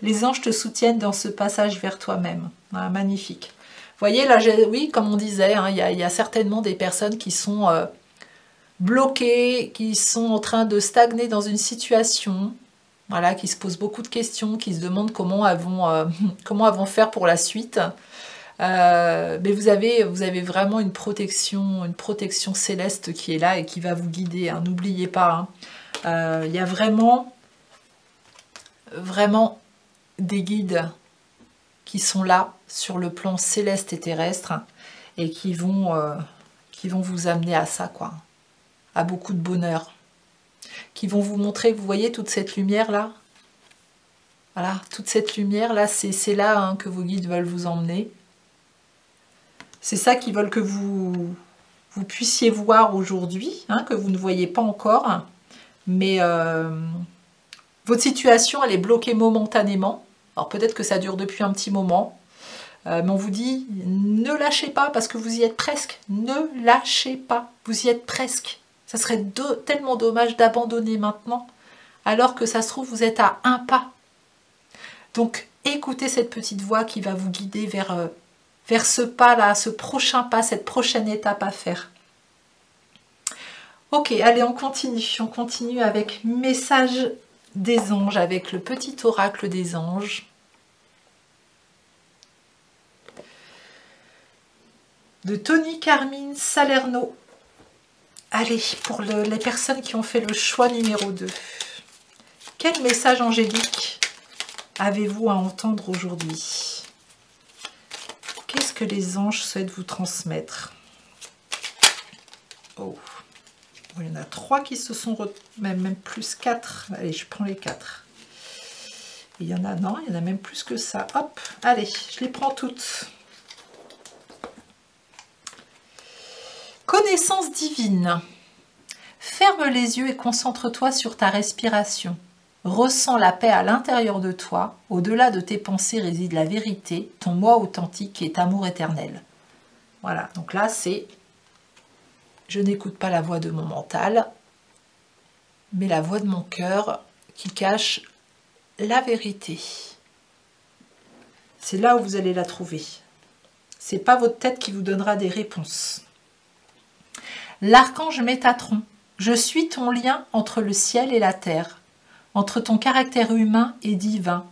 les anges te soutiennent dans ce passage vers toi-même. Ah, magnifique. Vous voyez, là, oui, comme on disait, hein, il y a certainement des personnes qui sont bloquées, qui sont en train de stagner dans une situation. Voilà, qui se posent beaucoup de questions, qui se demandent comment elles vont faire pour la suite. Mais vous avez vraiment une protection céleste qui est là et qui va vous guider. Hein, n'oubliez pas, hein. Y a vraiment des guides qui sont là sur le plan céleste et terrestre et qui vont vous amener à ça, quoi, à beaucoup de bonheur. Qui vont vous montrer, vous voyez toute cette lumière là, voilà, toute cette lumière là, c'est là, hein, que vos guides veulent vous emmener. C'est ça qu'ils veulent que vous puissiez voir aujourd'hui, hein, que vous ne voyez pas encore, mais votre situation elle est bloquée momentanément. Alors peut-être que ça dure depuis un petit moment, mais on vous dit ne lâchez pas parce que vous y êtes presque, ne lâchez pas, vous y êtes presque. Ça serait tellement dommage d'abandonner maintenant, alors que ça se trouve, vous êtes à un pas. Donc, écoutez cette petite voix qui va vous guider vers ce pas-là, ce prochain pas, cette prochaine étape à faire. Ok, allez, on continue avec message des anges, avec le petit oracle des anges. De Tony Carmine Salerno. Allez, pour les personnes qui ont fait le choix numéro 2. Quel message angélique avez-vous à entendre aujourd'hui? Qu'est-ce que les anges souhaitent vous transmettre? Oh, il y en a 3 qui se sont... Même plus 4. Allez, je prends les 4. Il y en a... Non, il y en a même plus que ça. Hop, allez, je les prends toutes. Connaissance divine. Ferme les yeux et concentre-toi sur ta respiration. Ressens la paix à l'intérieur de toi. Au-delà de tes pensées réside la vérité, ton moi authentique est amour éternel. Voilà, donc là c'est je n'écoute pas la voix de mon mental, mais la voix de mon cœur qui cache la vérité. C'est là où vous allez la trouver. C'est pas votre tête qui vous donnera des réponses. L'archange Métatron, je suis ton lien entre le ciel et la terre, entre ton caractère humain et divin.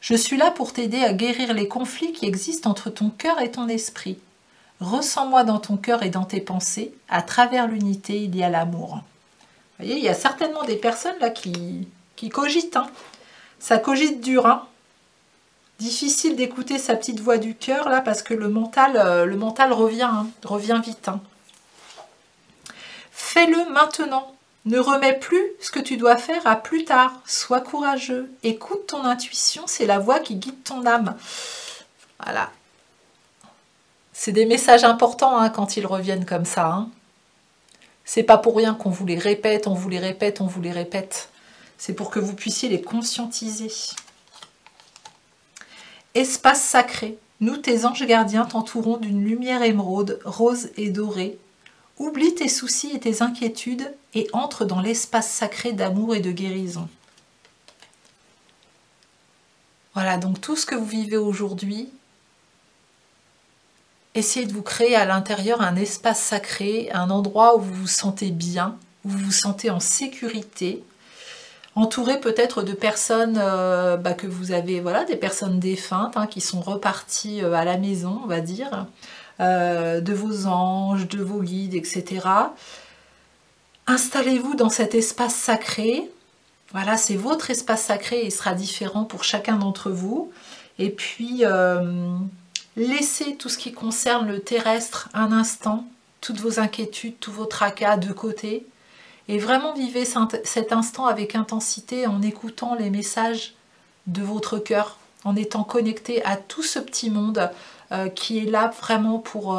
Je suis là pour t'aider à guérir les conflits qui existent entre ton cœur et ton esprit. Ressens-moi dans ton cœur et dans tes pensées. À travers l'unité, il y a l'amour. Vous voyez, il y a certainement des personnes là qui cogitent. Hein. Ça cogite dur. Hein. Difficile d'écouter sa petite voix du cœur là parce que le mental revient vite. Hein. Fais-le maintenant. Ne remets plus ce que tu dois faire à plus tard. Sois courageux. Écoute ton intuition, c'est la voix qui guide ton âme. Voilà. C'est des messages importants hein, quand ils reviennent comme ça. Hein. C'est pas pour rien qu'on vous les répète, on vous les répète, on vous les répète. C'est pour que vous puissiez les conscientiser. Espace sacré. Nous, tes anges gardiens, t'entourons d'une lumière émeraude, rose et dorée. Oublie tes soucis et tes inquiétudes et entre dans l'espace sacré d'amour et de guérison. Voilà, donc tout ce que vous vivez aujourd'hui, essayez de vous créer à l'intérieur un espace sacré, un endroit où vous vous sentez bien, où vous vous sentez en sécurité, entouré peut-être de personnes que vous avez, voilà, des personnes défuntes hein, qui sont reparties à la maison, on va dire, de vos anges, de vos guides, etc. Installez-vous dans cet espace sacré. Voilà, c'est votre espace sacré et il sera différent pour chacun d'entre vous. Et puis, laissez tout ce qui concerne le terrestre un instant, toutes vos inquiétudes, tous vos tracas de côté. Et vraiment vivez cet instant avec intensité en écoutant les messages de votre cœur, en étant connecté à tout ce petit monde qui est là vraiment pour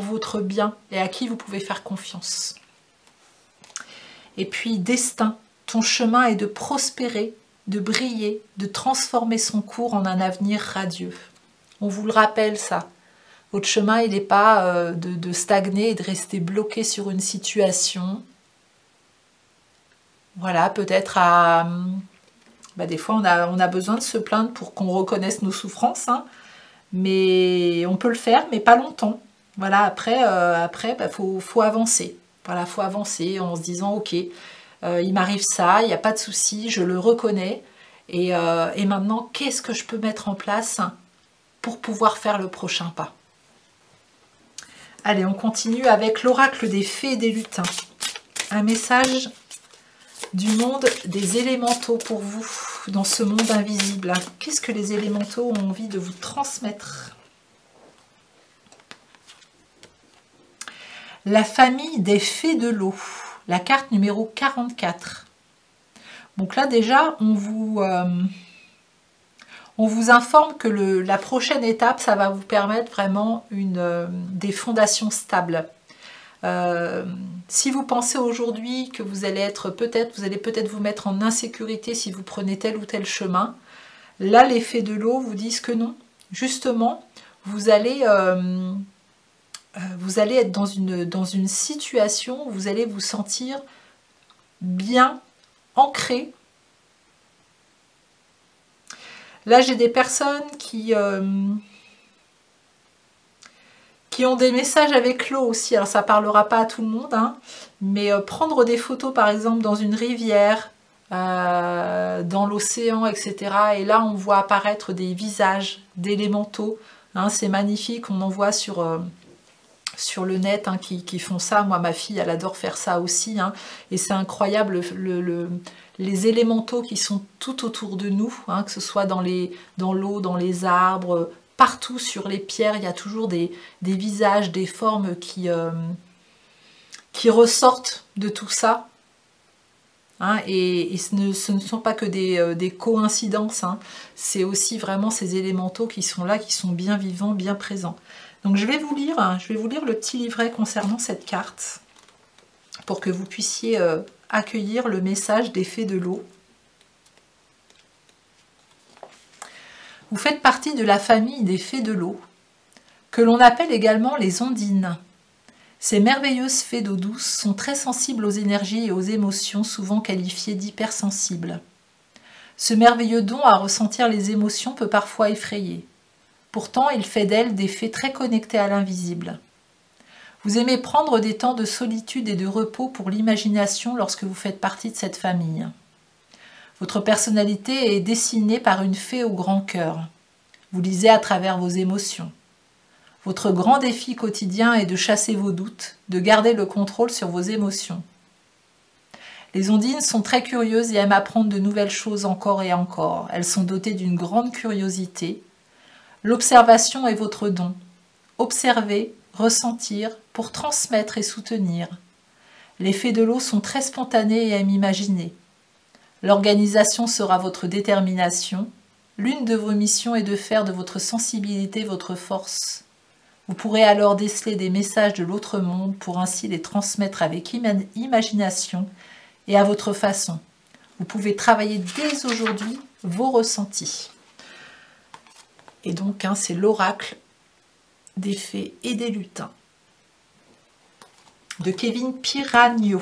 votre bien et à qui vous pouvez faire confiance. Et puis, destin, ton chemin est de prospérer, de briller, de transformer son cours en un avenir radieux. On vous le rappelle ça. Votre chemin, il n'est pas de stagner et de rester bloqué sur une situation. Voilà, peut-être à... des fois, on a besoin de se plaindre pour qu'on reconnaisse nos souffrances. Hein. Mais on peut le faire, mais pas longtemps. Voilà, après, faut avancer. Voilà, faut avancer en se disant, ok, il m'arrive ça, il n'y a pas de souci, je le reconnais. Et maintenant, qu'est-ce que je peux mettre en place pour pouvoir faire le prochain pas? Allez, on continue avec l'oracle des fées et des lutins. Un message du monde des élémentaux pour vous, dans ce monde invisible. Qu'est-ce que les élémentaux ont envie de vous transmettre? La famille des fées de l'eau, la carte numéro 44. Donc là déjà, on vous informe que la prochaine étape, ça va vous permettre vraiment des fondations stables. Si vous pensez aujourd'hui que vous allez peut-être vous mettre en insécurité si vous prenez tel ou tel chemin, là les fées de l'eau vous disent que non. Justement, vous allez être dans une situation où vous allez vous sentir bien ancré. Là j'ai des personnes qui ont des messages avec l'eau aussi. Alors ça parlera pas à tout le monde, hein, mais prendre des photos par exemple dans une rivière, dans l'océan, etc. Et là on voit apparaître des visages d'élémentaux. Hein, c'est magnifique, on en voit sur le net hein, qui font ça. Moi ma fille elle adore faire ça aussi. Hein, et c'est incroyable les élémentaux qui sont tout autour de nous, hein, que ce soit dans l'eau, dans les arbres, partout sur les pierres, il y a toujours des visages, des formes qui ressortent de tout ça. Hein, et ce ne sont pas que des coïncidences, hein, c'est aussi vraiment ces élémentaux qui sont là, qui sont bien vivants, bien présents. Donc je vais vous lire le petit livret concernant cette carte, pour que vous puissiez accueillir le message des fées de l'eau. Vous faites partie de la famille des fées de l'eau, que l'on appelle également les ondines. Ces merveilleuses fées d'eau douce sont très sensibles aux énergies et aux émotions, souvent qualifiées d'hypersensibles. Ce merveilleux don à ressentir les émotions peut parfois effrayer. Pourtant, il fait d'elles des fées très connectées à l'invisible. Vous aimez prendre des temps de solitude et de repos pour l'imagination lorsque vous faites partie de cette famille. Votre personnalité est dessinée par une fée au grand cœur. Vous lisez à travers vos émotions. Votre grand défi quotidien est de chasser vos doutes, de garder le contrôle sur vos émotions. Les ondines sont très curieuses et aiment apprendre de nouvelles choses encore et encore. Elles sont dotées d'une grande curiosité. L'observation est votre don. Observer, ressentir, pour transmettre et soutenir. Les fées de l'eau sont très spontanées et aiment imaginer. L'organisation sera votre détermination. L'une de vos missions est de faire de votre sensibilité votre force. Vous pourrez alors déceler des messages de l'autre monde pour ainsi les transmettre avec imagination et à votre façon. Vous pouvez travailler dès aujourd'hui vos ressentis. Et donc, c'est l'oracle des fées et des lutins de Kevin Piragno.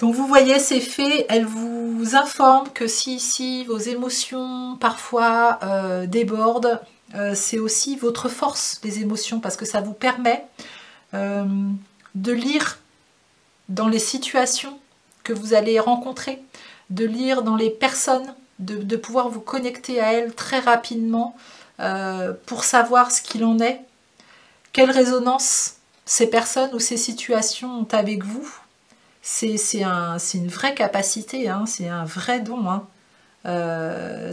Donc vous voyez, ces fées, elles vous informent que si vos émotions parfois débordent, c'est aussi votre force, les émotions, parce que ça vous permet de lire dans les situations que vous allez rencontrer, de lire dans les personnes, de pouvoir vous connecter à elles très rapidement pour savoir ce qu'il en est, quelle résonance ces personnes ou ces situations ont avec vous. C'est une vraie capacité, c'est un vrai don,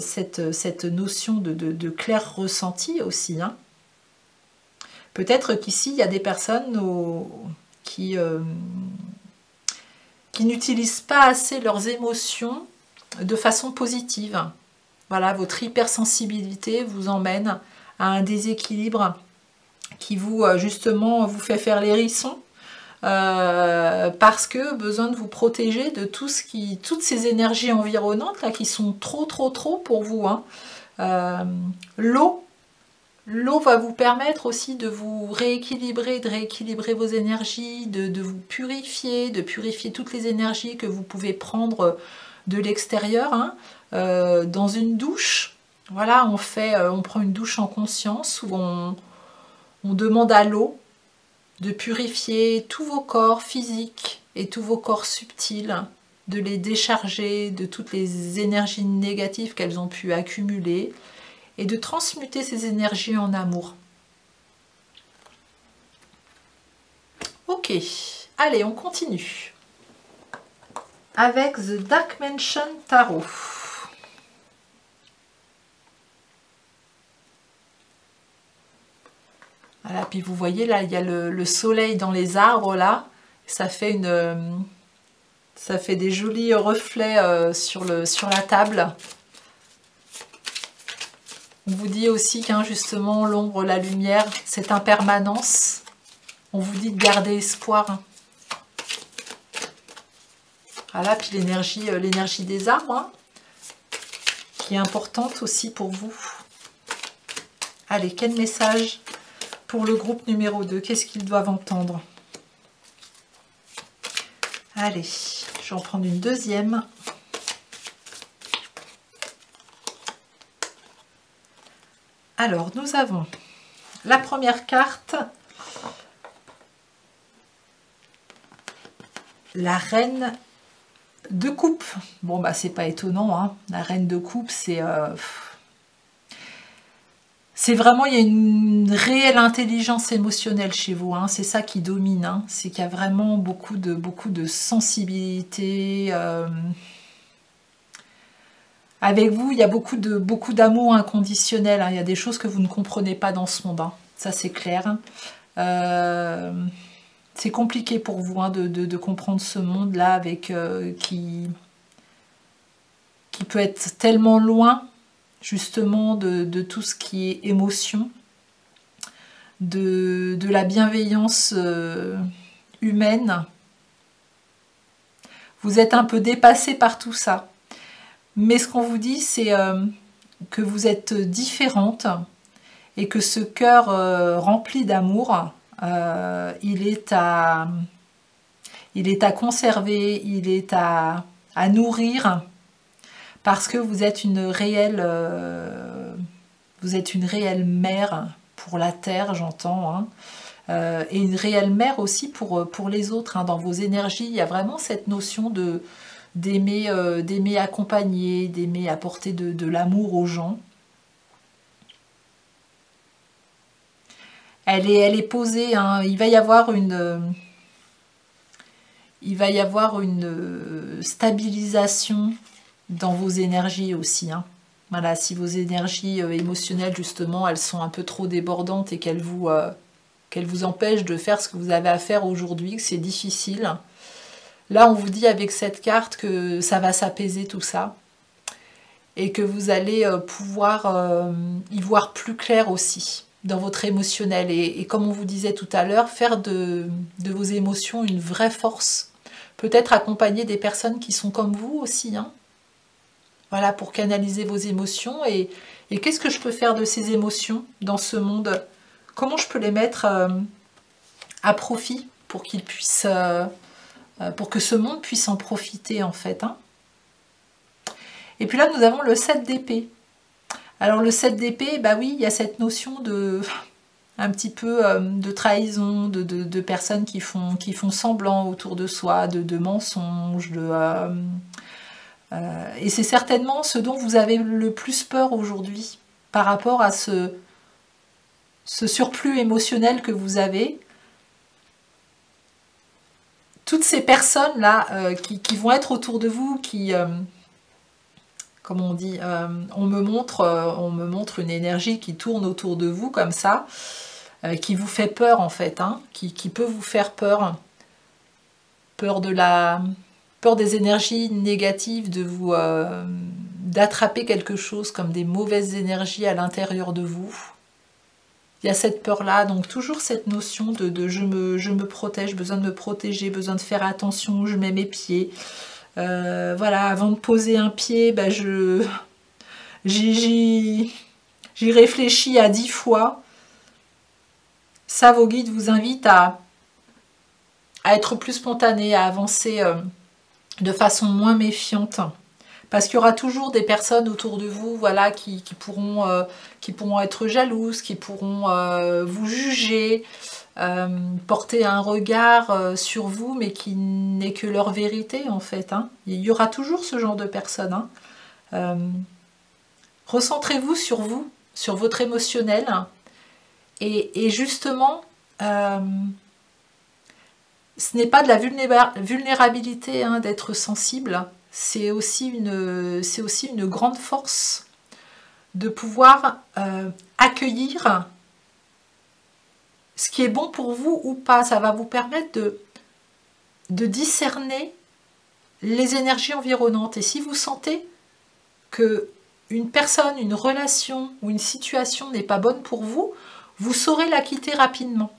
cette notion de clair ressenti aussi. Peut-être qu'ici, il y a des personnes qui n'utilisent pas assez leurs émotions de façon positive. Voilà, votre hypersensibilité vous emmène à un déséquilibre qui justement vous fait faire les hérissons. Parce que besoin de vous protéger de toutes ces énergies environnantes là qui sont trop pour vous. L'eau va vous permettre aussi de vous rééquilibrer, de rééquilibrer vos énergies, de vous purifier, de purifier toutes les énergies que vous pouvez prendre de l'extérieur. Dans une douche, voilà, on prend une douche en conscience où on demande à l'eau de purifier tous vos corps physiques et tous vos corps subtils, de les décharger de toutes les énergies négatives qu'elles ont pu accumuler et de transmuter ces énergies en amour. Ok, allez, on continue avec The Dark Mansion Tarot. Voilà, puis vous voyez là, il y a le soleil dans les arbres là, ça fait des jolis reflets sur la table. On vous dit aussi justement l'ombre, la lumière, cette impermanence. On vous dit de garder espoir. Voilà, puis l'énergie des arbres, qui est importante aussi pour vous. Allez, quel message pour le groupe numéro 2, qu'est-ce qu'ils doivent entendre? Allez, je vais en prendre une deuxième. Alors, nous avons la première carte, la reine de coupe. Bon, bah, c'est pas étonnant, La reine de coupe, c'est vraiment, il y a une réelle intelligence émotionnelle chez vous, c'est ça qui domine, c'est qu'il y a vraiment beaucoup de sensibilité. Avec vous, il y a beaucoup d'amour inconditionnel, il y a des choses que vous ne comprenez pas dans ce monde, ça c'est clair. C'est compliqué pour vous de comprendre ce monde-là qui peut être tellement loin justement de tout ce qui est émotion, de la bienveillance humaine. Vous êtes un peu dépassé par tout ça. Mais ce qu'on vous dit, c'est que vous êtes différente et que ce cœur rempli d'amour, il est à conserver, il est à nourrir, parce que vous êtes une réelle mère pour la terre, j'entends, et une réelle mère aussi pour les autres. Dans vos énergies, il y a vraiment cette notion de d'aimer accompagner, d'aimer apporter de l'amour aux gens. Elle est posée, hein. Il va y avoir une stabilisation dans vos énergies aussi, hein. Voilà, si vos énergies émotionnelles, justement, elles sont un peu trop débordantes et qu'elles vous empêchent de faire ce que vous avez à faire aujourd'hui, que c'est difficile. Là, on vous dit avec cette carte que ça va s'apaiser tout ça et que vous allez pouvoir y voir plus clair aussi dans votre émotionnel. Et comme on vous disait tout à l'heure, faire de vos émotions une vraie force. Peut-être accompagner des personnes qui sont comme vous aussi, hein. Voilà, pour canaliser vos émotions. Et qu'est-ce que je peux faire de ces émotions dans ce monde? Comment je peux les mettre à profit pour qu'ils puissent... pour que ce monde puisse en profiter, en fait, hein. Et puis là, nous avons le 7 d'épée. Alors, le 7 d'épée, bah oui, il y a cette notion de... un petit peu de trahison, de personnes qui font semblant autour de soi, de mensonges, et c'est certainement ce dont vous avez le plus peur aujourd'hui, par rapport à ce surplus émotionnel que vous avez. Toutes ces personnes-là qui vont être autour de vous, qui, comme on dit, on me montre une énergie qui tourne autour de vous comme ça, qui vous fait peur en fait, hein, qui peut vous faire peur. Peur des énergies négatives, d'attraper quelque chose comme des mauvaises énergies à l'intérieur de vous. Il y a cette peur-là, donc toujours cette notion de je me protège, besoin de me protéger, besoin de faire attention, je mets mes pieds. Voilà, avant de poser un pied, bah j'y réfléchis à 10 fois. Ça, vos guides vous invitent à être plus spontané, à avancer de façon moins méfiante. Parce qu'il y aura toujours des personnes autour de vous, voilà, qui pourront être jalouses, qui pourront vous juger, porter un regard sur vous, mais qui n'est que leur vérité, en fait, hein. Il y aura toujours ce genre de personnes, hein. Recentrez-vous, sur votre émotionnel, et justement, ce n'est pas de la vulnérabilité, hein, d'être sensible. C'est aussi une grande force de pouvoir accueillir ce qui est bon pour vous ou pas. Ça va vous permettre de discerner les énergies environnantes. Et si vous sentez que une personne, une relation ou une situation n'est pas bonne pour vous, vous saurez la quitter rapidement.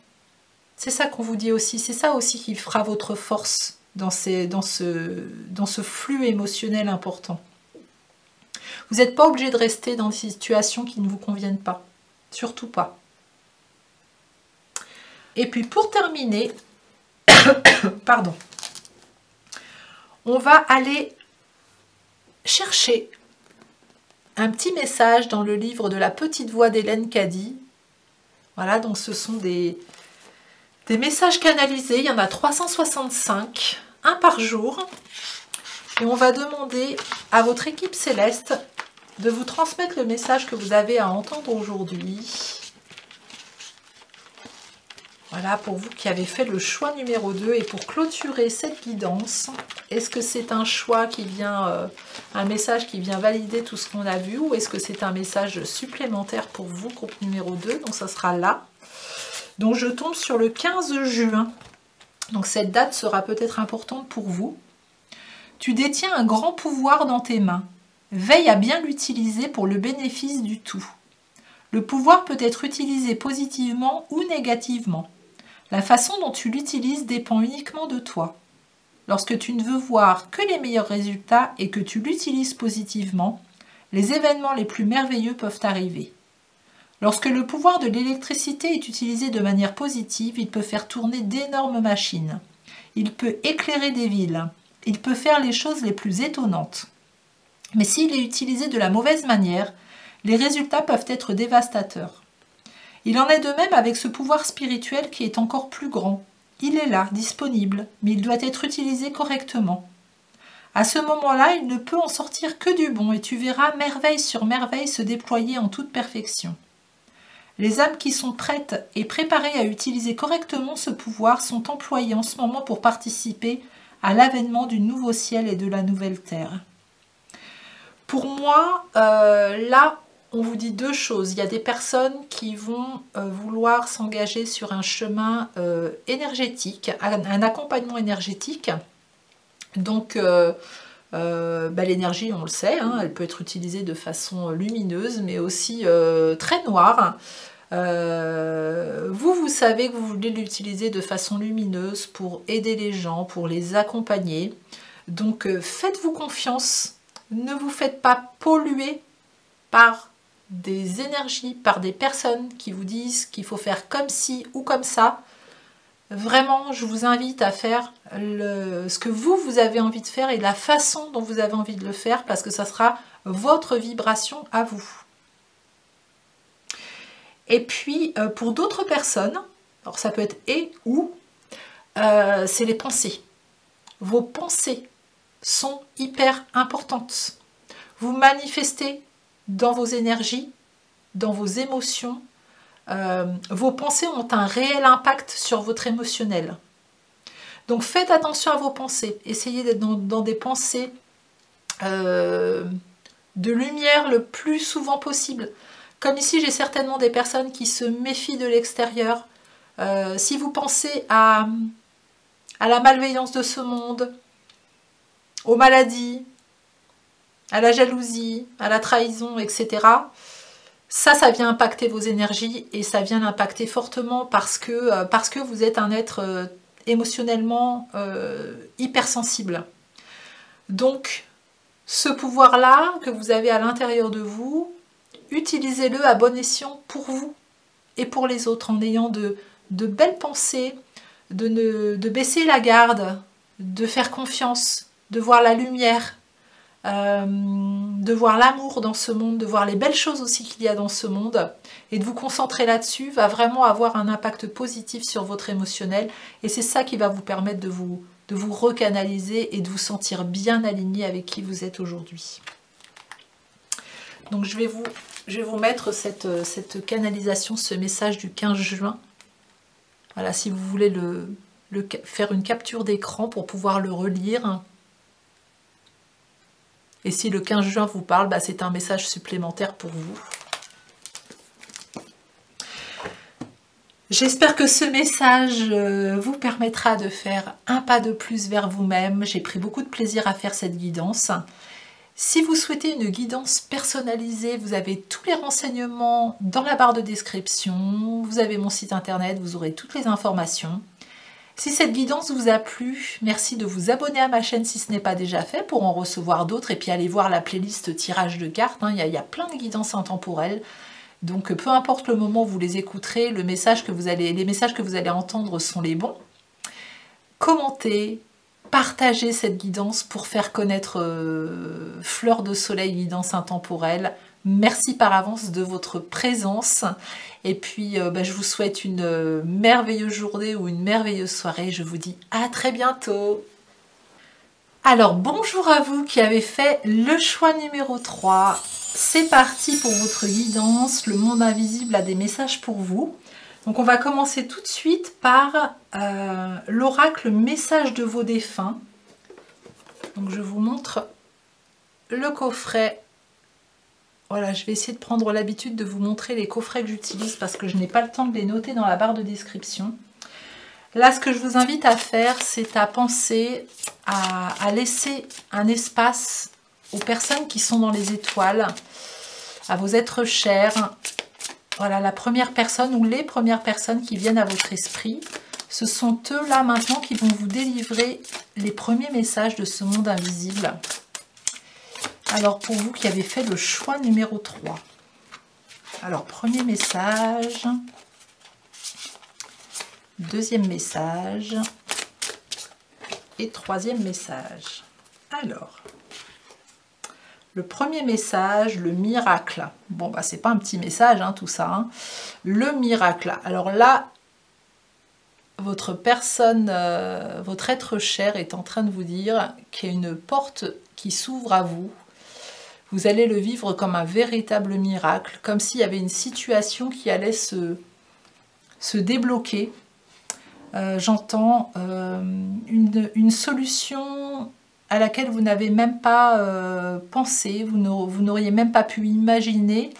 C'est ça qu'on vous dit aussi. C'est ça aussi qui fera votre force dans ce flux émotionnel important. Vous n'êtes pas obligé de rester dans des situations qui ne vous conviennent pas. Surtout pas. Et puis pour terminer, pardon, on va aller chercher un petit message dans le livre de la petite voix d'Hélène Caddy. Voilà, donc ce sont des messages canalisés, il y en a 365, un par jour. Et on va demander à votre équipe céleste de vous transmettre le message que vous avez à entendre aujourd'hui. Voilà, pour vous qui avez fait le choix numéro 2 et pour clôturer cette guidance, est-ce que c'est un choix qui vient, un message qui vient valider tout ce qu'on a vu, ou est-ce que c'est un message supplémentaire pour vous, groupe numéro 2, donc ça sera là. Donc je tombe sur le 15 juin, donc cette date sera peut-être importante pour vous. Tu détiens un grand pouvoir dans tes mains. Veille à bien l'utiliser pour le bénéfice du tout. Le pouvoir peut être utilisé positivement ou négativement. La façon dont tu l'utilises dépend uniquement de toi. Lorsque tu ne veux voir que les meilleurs résultats et que tu l'utilises positivement, les événements les plus merveilleux peuvent arriver. Lorsque le pouvoir de l'électricité est utilisé de manière positive, il peut faire tourner d'énormes machines. Il peut éclairer des villes. Il peut faire les choses les plus étonnantes. Mais s'il est utilisé de la mauvaise manière, les résultats peuvent être dévastateurs. Il en est de même avec ce pouvoir spirituel qui est encore plus grand. Il est là, disponible, mais il doit être utilisé correctement. À ce moment-là, il ne peut en sortir que du bon et tu verras merveille sur merveille se déployer en toute perfection. Les âmes qui sont prêtes et préparées à utiliser correctement ce pouvoir sont employées en ce moment pour participer à l'avènement du nouveau ciel et de la nouvelle terre. Pour moi, là, on vous dit deux choses. Il y a des personnes qui vont vouloir s'engager sur un chemin énergétique, un accompagnement énergétique. Donc, l'énergie, on le sait, hein, elle peut être utilisée de façon lumineuse, mais aussi très noire. Vous savez que vous voulez l'utiliser de façon lumineuse pour aider les gens, pour les accompagner. Donc, faites-vous confiance. Ne vous faites pas polluer par des énergies, par des personnes qui vous disent qu'il faut faire comme ci ou comme ça. Vraiment, je vous invite à faire ce que vous avez envie de faire et la façon dont vous avez envie de le faire parce que ça sera votre vibration à vous. Et puis, pour d'autres personnes, alors ça peut être et ou, c'est les pensées. Vos pensées sont hyper importantes. Vous manifestez dans vos énergies, dans vos émotions. Vos pensées ont un réel impact sur votre émotionnel. Donc faites attention à vos pensées. Essayez d'être dans des pensées de lumière le plus souvent possible. Comme ici, j'ai certainement des personnes qui se méfient de l'extérieur. Si vous pensez à la malveillance de ce monde, aux maladies, à la jalousie, à la trahison, etc., ça vient impacter vos énergies et ça vient l'impacter fortement parce que vous êtes un être émotionnellement hypersensible. Donc, ce pouvoir-là que vous avez à l'intérieur de vous, utilisez-le à bon escient pour vous et pour les autres en ayant de belles pensées, de baisser la garde, de faire confiance, de voir la lumière, de voir l'amour dans ce monde, de voir les belles choses aussi qu'il y a dans ce monde et de vous concentrer là-dessus va vraiment avoir un impact positif sur votre émotionnel et c'est ça qui va vous permettre de vous recanaliser et de vous sentir bien aligné avec qui vous êtes aujourd'hui. Donc je vais vous mettre cette canalisation, ce message du 15 juin. Voilà, si vous voulez faire une capture d'écran pour pouvoir le relire. Et si le 15 juin vous parle, c'est un message supplémentaire pour vous. J'espère que ce message vous permettra de faire un pas de plus vers vous-même. J'ai pris beaucoup de plaisir à faire cette guidance. Si vous souhaitez une guidance personnalisée, vous avez tous les renseignements dans la barre de description. Vous avez mon site internet, vous aurez toutes les informations. Si cette guidance vous a plu, merci de vous abonner à ma chaîne si ce n'est pas déjà fait pour en recevoir d'autres et puis aller voir la playlist tirage de cartes. Il y a plein de guidances intemporelles. Donc peu importe le moment où vous les écouterez, les messages que vous allez entendre sont les bons. Commentez, partagez cette guidance pour faire connaître Fleur de Soleil Guidance Intemporelle. Merci par avance de votre présence. Et puis, je vous souhaite une merveilleuse journée ou une merveilleuse soirée. Je vous dis à très bientôt. Alors, bonjour à vous qui avez fait le choix numéro 3. C'est parti pour votre guidance. Le monde invisible a des messages pour vous. Donc, on va commencer tout de suite par l'oracle message de vos défunts. Donc, je vous montre le coffret. Voilà, je vais essayer de prendre l'habitude de vous montrer les coffrets que j'utilise parce que je n'ai pas le temps de les noter dans la barre de description. Là, ce que je vous invite à faire, c'est à penser à laisser un espace aux personnes qui sont dans les étoiles, à vos êtres chers. Voilà, la première personne ou les premières personnes qui viennent à votre esprit, ce sont eux là maintenant qui vont vous délivrer les premiers messages de ce monde invisible. Alors, pour vous qui avez fait le choix numéro 3. Alors, premier message. Deuxième message. Et troisième message. Alors, le premier message, le miracle. Bon, c'est pas un petit message, tout ça. Le miracle. Alors là, votre personne, votre être cher est en train de vous dire qu'il y a une porte qui s'ouvre à vous. Vous allez le vivre comme un véritable miracle, comme s'il y avait une situation qui allait se débloquer. J'entends une solution à laquelle vous n'avez même pas pensé, vous n'auriez même pas pu imaginer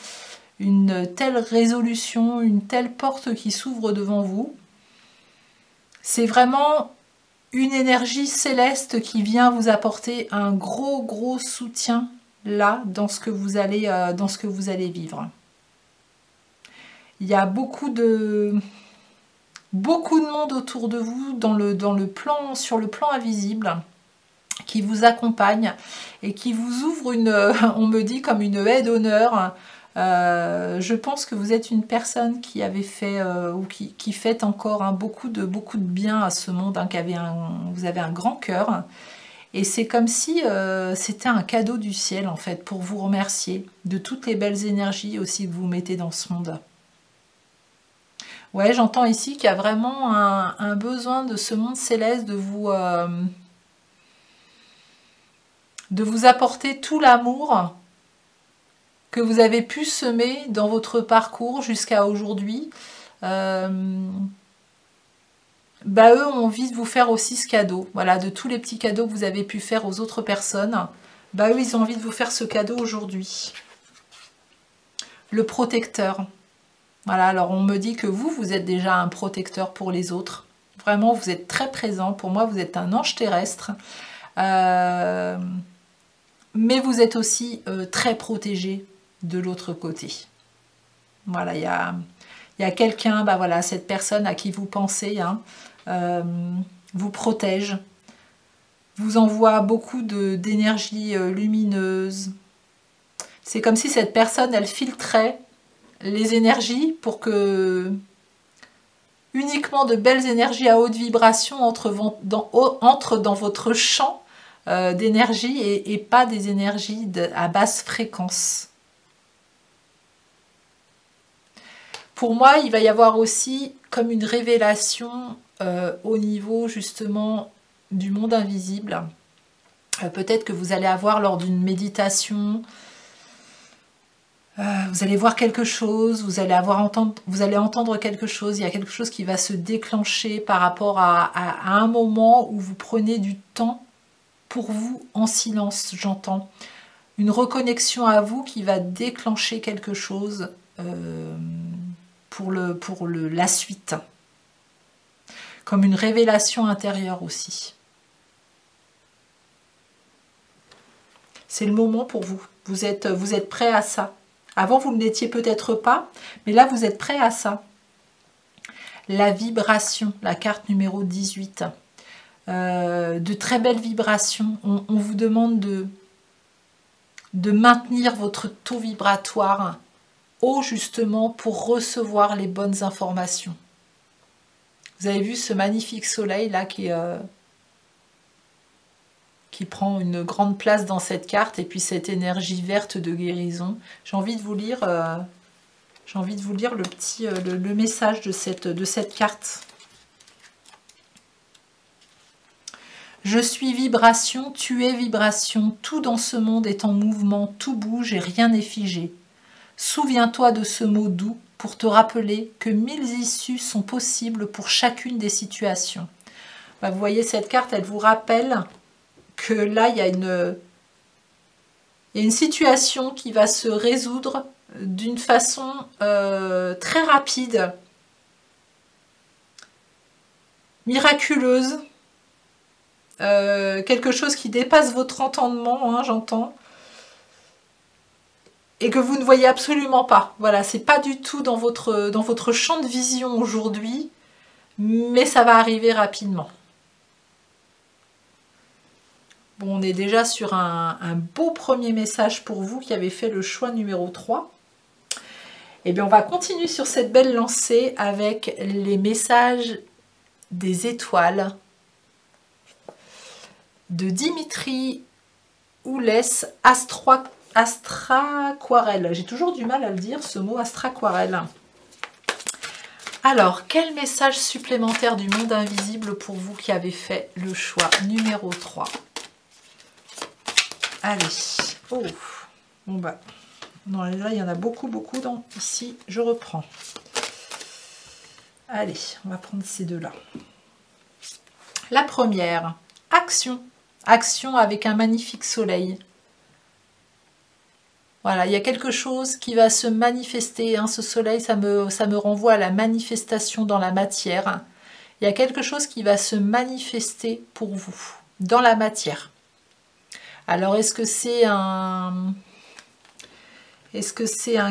une telle résolution, une telle porte qui s'ouvre devant vous. C'est vraiment une énergie céleste qui vient vous apporter un gros soutien là dans ce que vous allez vivre. Il y a beaucoup de monde autour de vous sur le plan invisible qui vous accompagne et qui vous ouvre on me dit comme une haie d'honneur. Je pense que vous êtes une personne qui avait fait ou qui fait encore beaucoup de bien à ce monde, vous avez un grand cœur et c'est comme si c'était un cadeau du ciel en fait pour vous remercier de toutes les belles énergies aussi que vous mettez dans ce monde. Ouais, j'entends ici qu'il y a vraiment un besoin de ce monde céleste de vous apporter tout l'amour que vous avez pu semer dans votre parcours jusqu'à aujourd'hui. Eux ont envie de vous faire aussi ce cadeau. Voilà, de tous les petits cadeaux que vous avez pu faire aux autres personnes, eux, ils ont envie de vous faire ce cadeau aujourd'hui. Le protecteur. Voilà, alors on me dit que vous êtes déjà un protecteur pour les autres. Vraiment, vous êtes très présent. Pour moi, vous êtes un ange terrestre. Mais vous êtes aussi très protégé de l'autre côté. Voilà, il y a quelqu'un, voilà, cette personne à qui vous pensez, vous protège, vous envoie beaucoup d'énergie lumineuse. C'est comme si cette personne, elle filtrait les énergies pour que uniquement de belles énergies à haute vibration entrent dans votre champ d'énergie et pas des énergies à basse fréquence. Pour moi, il va y avoir aussi comme une révélation au niveau justement du monde invisible. Peut-être que vous allez avoir lors d'une méditation, vous allez voir quelque chose, vous allez entendre quelque chose, il y a quelque chose qui va se déclencher par rapport à un moment où vous prenez du temps pour vous en silence, j'entends. Une reconnexion à vous qui va déclencher quelque chose pour la suite. Comme une révélation intérieure aussi. C'est le moment pour vous. Vous êtes prêt à ça. Avant, vous ne l'étiez peut-être pas, mais là, vous êtes prêt à ça. La vibration, la carte numéro 18. De très belles vibrations. On vous demande de maintenir votre taux vibratoire haut, justement, pour recevoir les bonnes informations. Vous avez vu ce magnifique soleil là qui prend une grande place dans cette carte, et puis cette énergie verte de guérison. J'ai envie de vous lire, le message de cette carte. Je suis vibration, tu es vibration, tout dans ce monde est en mouvement, tout bouge et rien n'est figé. Souviens-toi de ce mot doux pour te rappeler que 1000 issues sont possibles pour chacune des situations. Vous voyez, cette carte, elle vous rappelle que là, il y a une situation qui va se résoudre d'une façon très rapide, miraculeuse, quelque chose qui dépasse votre entendement, j'entends, et que vous ne voyez absolument pas. Voilà, c'est pas du tout dans votre champ de vision aujourd'hui, mais ça va arriver rapidement. Bon, on est déjà sur un beau premier message pour vous qui avez fait le choix numéro 3. Et bien, on va continuer sur cette belle lancée avec les messages des étoiles de Dimitri Oulès, Astraquarelle. J'ai toujours du mal à le dire, ce mot Astraquarelle. Alors, quel message supplémentaire du monde invisible pour vous qui avez fait le choix numéro 3? Allez. Oh. Bon bah. Non, là, il y en a beaucoup, donc ici, je reprends. Allez, on va prendre ces deux-là. La première, action. Action avec un magnifique soleil. Voilà, il y a quelque chose qui va se manifester. Hein, ce soleil, ça me renvoie à la manifestation dans la matière. Il y a quelque chose qui va se manifester pour vous, dans la matière. Alors, est-ce que c'est un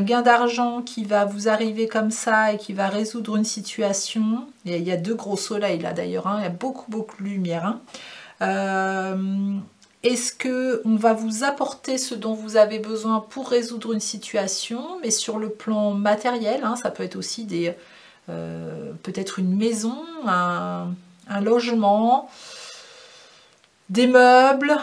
gain d'argent qui va vous arriver comme ça et qui va résoudre une situation? Et il y a deux gros soleils là d'ailleurs, hein, il y a beaucoup de lumière. Hein. Est-ce qu'on va vous apporter ce dont vous avez besoin pour résoudre une situation, mais sur le plan matériel, hein, ça peut être aussi peut-être une maison, un logement, des meubles,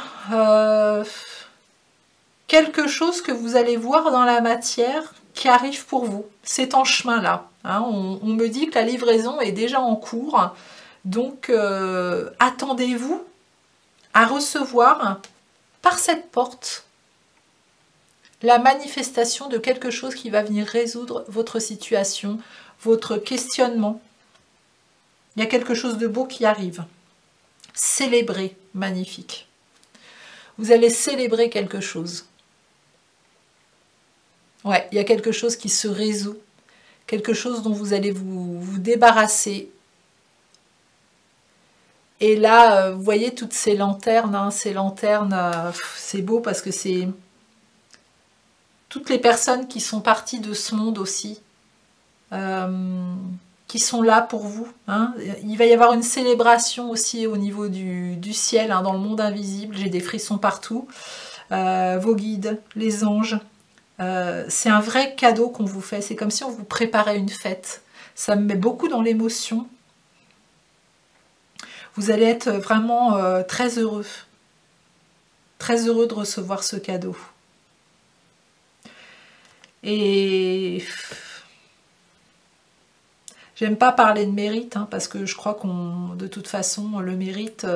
quelque chose que vous allez voir dans la matière qui arrive pour vous. C'est en chemin là. Hein. On me dit que la livraison est déjà en cours. Donc attendez-vous à recevoir par cette porte la manifestation de quelque chose qui va venir résoudre votre situation, votre questionnement. Il y a quelque chose de beau qui arrive. Célébrer, magnifique. Vous allez célébrer quelque chose. Ouais, il y a quelque chose qui se résout, quelque chose dont vous allez vous débarrasser. Et là, vous voyez toutes ces lanternes, hein, c'est beau parce que c'est toutes les personnes qui sont parties de ce monde aussi, qui sont là pour vous. Hein. Il va y avoir une célébration aussi au niveau du ciel, hein, dans le monde invisible, j'ai des frissons partout. Vos guides, les anges, c'est un vrai cadeau qu'on vous fait, c'est comme si on vous préparait une fête. Ça me met beaucoup dans l'émotion. Vous allez être vraiment très heureux de recevoir ce cadeau. Et j'aime pas parler de mérite, hein, parce que je crois de toute façon, le mérite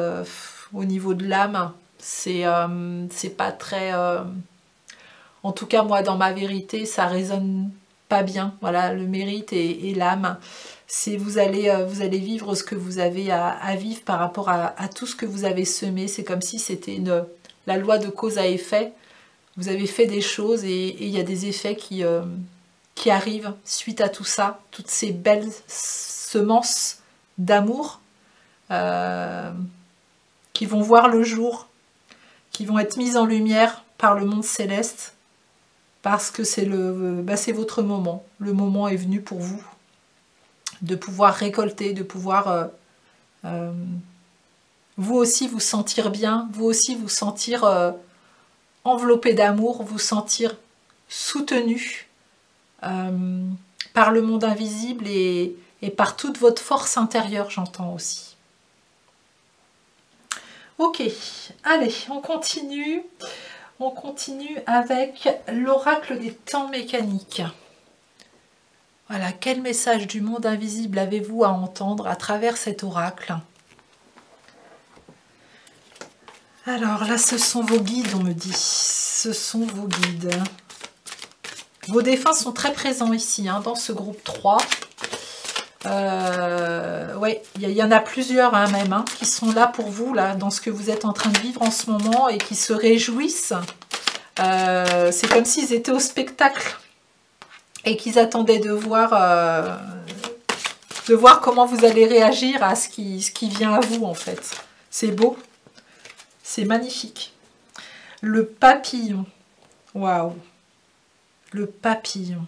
au niveau de l'âme, c'est pas très... en tout cas, moi, dans ma vérité, ça résonne pas bien. Voilà, le mérite et l'âme. Vous allez vivre ce que vous avez à vivre par rapport à tout ce que vous avez semé. C'est comme si c'était la loi de cause à effet. Vous avez fait des choses et il y a des effets qui arrivent suite à tout ça. Toutes ces belles semences d'amour qui vont voir le jour, qui vont être mises en lumière par le monde céleste. Parce que c'est votre moment. Le moment est venu pour vous de pouvoir récolter, de pouvoir vous aussi vous sentir bien, vous aussi vous sentir enveloppé d'amour, vous sentir soutenu par le monde invisible et par toute votre force intérieure, j'entends aussi. Ok, allez, on continue. On continue avec l'oracle des temps mécaniques. Voilà, quel message du monde invisible avez-vous à entendre à travers cet oracle? Alors là, ce sont vos guides, on me dit. Ce sont vos guides. Vos défunts sont très présents ici, hein, dans ce groupe 3. Ouais, il y en a plusieurs hein, même, hein, qui sont là pour vous, là, dans ce que vous êtes en train de vivre en ce moment et qui se réjouissent. C'est comme s'ils étaient au spectacle et qu'ils attendaient de voir comment vous allez réagir à ce qui vient à vous, en fait. C'est beau, c'est magnifique. Le papillon, waouh, le papillon.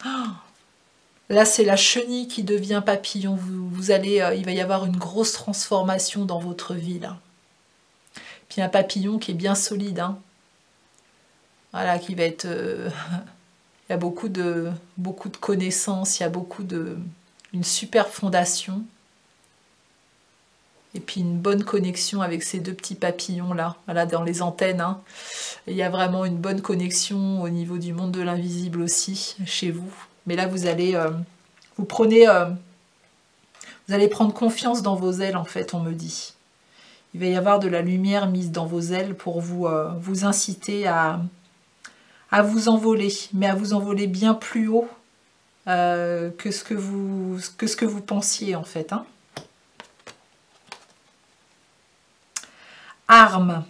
Oh, là, c'est la chenille qui devient papillon. Il va y avoir une grosse transformation dans votre vie, là. Puis un papillon qui est bien solide. Hein. Voilà, qui va être... il y a beaucoup de connaissances, il y a une super fondation. Et puis une bonne connexion avec ces deux petits papillons-là, voilà, dans les antennes. Hein. Il y a vraiment une bonne connexion au niveau du monde de l'invisible aussi, chez vous. Mais là, vous allez vous prenez... vous allez prendre confiance dans vos ailes, en fait, on me dit. Il va y avoir de la lumière mise dans vos ailes pour vous, vous inciter à vous envoler, mais à vous envoler bien plus haut que ce que vous pensiez, en fait. Hein. Armes.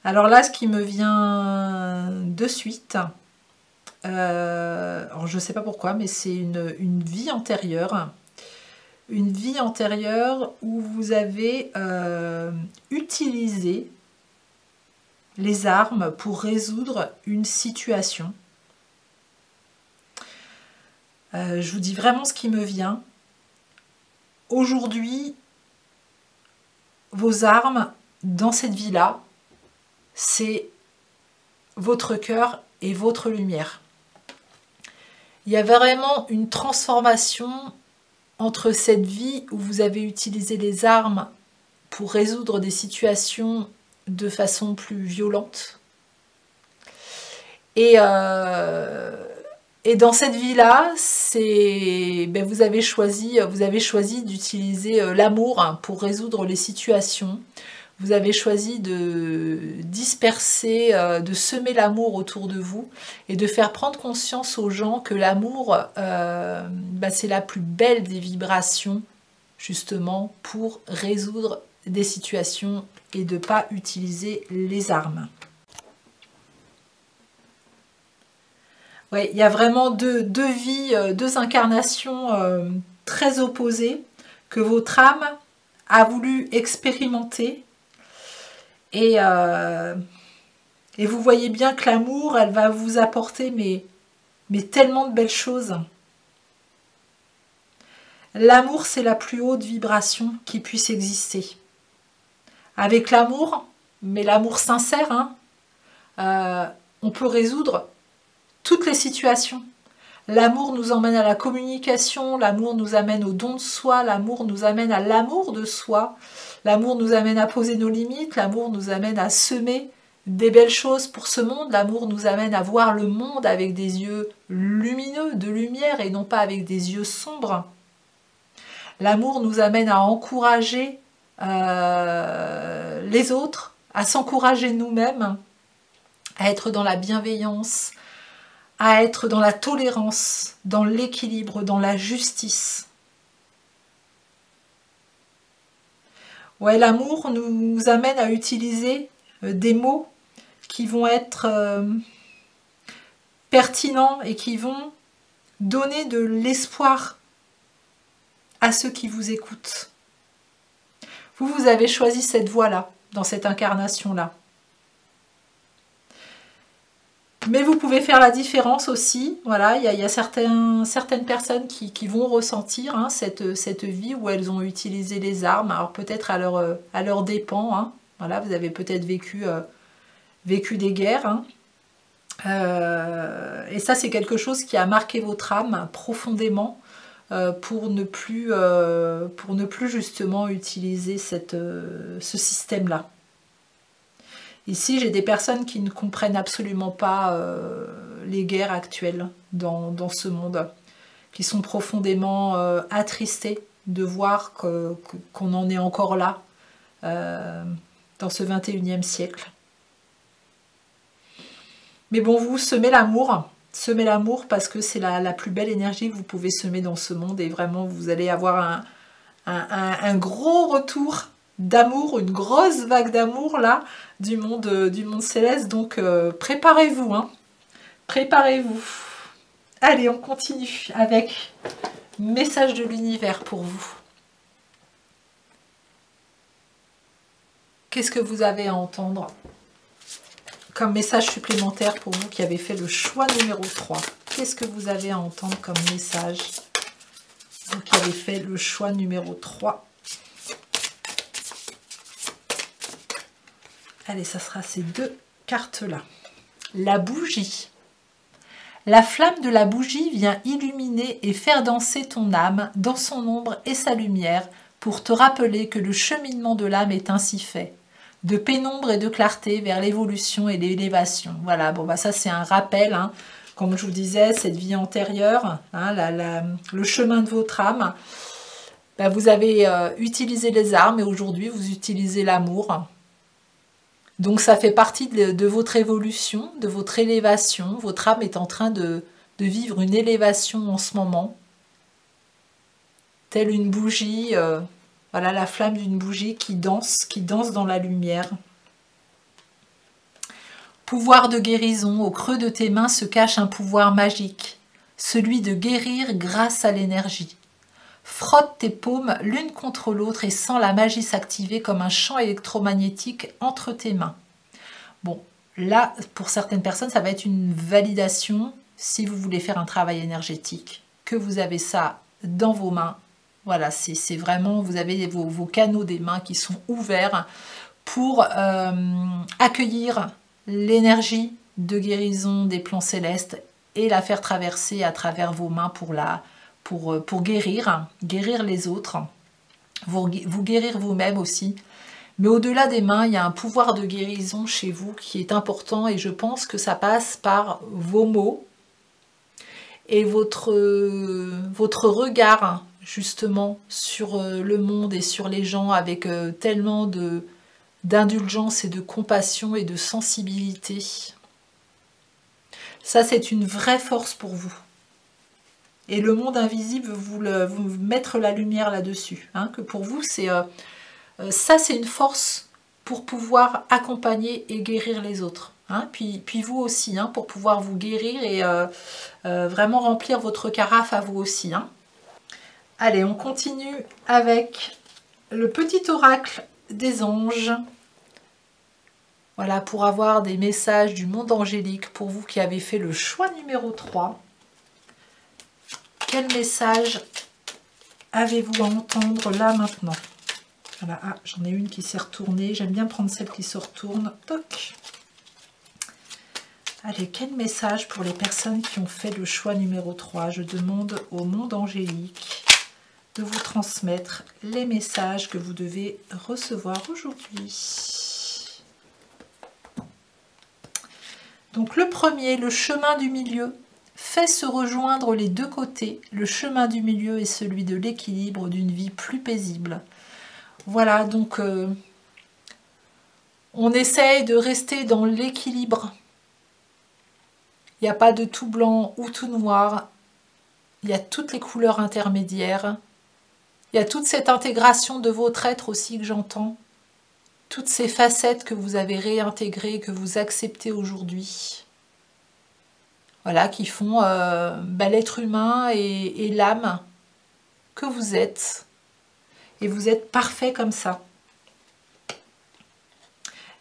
Alors là, ce qui me vient de suite, alors je ne sais pas pourquoi, mais c'est une vie antérieure. Une vie antérieure où vous avez utilisé les armes pour résoudre une situation. Je vous dis vraiment ce qui me vient. Aujourd'hui, vos armes dans cette vie-là, c'est votre cœur et votre lumière. Il y a vraiment une transformation entre cette vie où vous avez utilisé les armes pour résoudre des situations de façon plus violente. Et dans cette vie-là, vous avez choisi d'utiliser l'amour pour résoudre les situations. Vous avez choisi de disperser, de semer l'amour autour de vous et de faire prendre conscience aux gens que l'amour, c'est la plus belle des vibrations, justement, pour résoudre des situations et de ne pas utiliser les armes. Ouais, il y a vraiment deux vies, deux incarnations très opposées que votre âme a voulu expérimenter. Et vous voyez bien que l'amour, elle va vous apporter mais tellement de belles choses. L'amour, c'est la plus haute vibration qui puisse exister. Avec l'amour, mais l'amour sincère, on peut résoudre toutes les situations. L'amour nous emmène à la communication, l'amour nous amène au don de soi, l'amour nous amène à l'amour de soi, l'amour nous amène à poser nos limites, l'amour nous amène à semer des belles choses pour ce monde, l'amour nous amène à voir le monde avec des yeux lumineux, de lumière et non pas avec des yeux sombres. L'amour nous amène à encourager les autres, à s'encourager nous-mêmes, à être dans la bienveillance, à être dans la tolérance, dans l'équilibre, dans la justice. Ouais, l'amour nous amène à utiliser des mots qui vont être pertinents et qui vont donner de l'espoir à ceux qui vous écoutent. Vous avez choisi cette voie-là, dans cette incarnation-là. Mais vous pouvez faire la différence aussi. Voilà, il y a certaines personnes qui vont ressentir cette vie où elles ont utilisé les armes. Alors peut-être à leur dépens. Voilà, vous avez peut-être vécu des guerres. Et ça, c'est quelque chose qui a marqué votre âme profondément pour ne plus justement utiliser ce système-là. Ici, j'ai des personnes qui ne comprennent absolument pas les guerres actuelles dans ce monde, qui sont profondément attristées de voir qu'on en est encore là dans ce 21e siècle. Mais bon, vous semez l'amour parce que c'est la plus belle énergie que vous pouvez semer dans ce monde et vraiment vous allez avoir un gros retour d'amour, une grosse vague d'amour là du monde céleste, donc préparez-vous, préparez-vous. Allez, on continue avec message de l'univers pour vous. Qu'est-ce que vous avez à entendre comme message supplémentaire pour vous qui avez fait le choix numéro 3? Qu'est-ce que vous avez à entendre comme message, vous qui avez fait le choix numéro 3? Allez, ça sera ces deux cartes-là. La bougie. La flamme de la bougie vient illuminer et faire danser ton âme dans son ombre et sa lumière pour te rappeler que le cheminement de l'âme est ainsi fait. De pénombre et de clarté vers l'évolution et l'élévation. Voilà, bon bah ça c'est un rappel comme je vous disais, cette vie antérieure, hein, le chemin de votre âme, ben vous avez utilisé les armes et aujourd'hui vous utilisez l'amour. Donc ça fait partie de votre évolution, de votre élévation. Votre âme est en train de vivre une élévation en ce moment. Telle une bougie, voilà la flamme d'une bougie qui danse dans la lumière. Pouvoir de guérison, au creux de tes mains se cache un pouvoir magique, celui de guérir grâce à l'énergie. Frotte tes paumes l'une contre l'autre et sens la magie s'activer comme un champ électromagnétique entre tes mains. Bon, là, pour certaines personnes, ça va être une validation si vous voulez faire un travail énergétique, que vous avez ça dans vos mains. Voilà, c'est vraiment, vous avez vos canaux des mains qui sont ouverts pour accueillir l'énergie de guérison des plans célestes et la faire traverser à travers vos mains pour guérir les autres, vous guérir vous-même aussi. Mais au-delà des mains, il y a un pouvoir de guérison chez vous qui est important et je pense que ça passe par vos mots et votre regard justement sur le monde et sur les gens avec tellement d'indulgence et de compassion et de sensibilité. Ça, c'est une vraie force pour vous. Et le monde invisible veut vous mettre la lumière là-dessus. Hein, que pour vous, ça, c'est une force pour pouvoir accompagner et guérir les autres. Hein, puis vous aussi, hein, pour pouvoir vous guérir et vraiment remplir votre carafe à vous aussi. Hein. Allez, on continue avec le petit oracle des anges. Voilà, pour avoir des messages du monde angélique pour vous qui avez fait le choix numéro 3. Quel message avez-vous à entendre là maintenant? Voilà, ah, j'en ai une qui s'est retournée. J'aime bien prendre celle qui se retourne. Toc. Allez, quel message pour les personnes qui ont fait le choix numéro 3? Je demande au monde angélique de vous transmettre les messages que vous devez recevoir aujourd'hui. Donc le premier, le chemin du milieu, fait se rejoindre les deux côtés. Le chemin du milieu est celui de l'équilibre d'une vie plus paisible. Voilà, donc on essaye de rester dans l'équilibre. Il n'y a pas de tout blanc ou tout noir. Il y a toutes les couleurs intermédiaires. Il y a toute cette intégration de votre être aussi que j'entends. Toutes ces facettes que vous avez réintégrées, que vous acceptez aujourd'hui. Voilà, qui font l'être humain et l'âme que vous êtes. Et vous êtes parfait comme ça.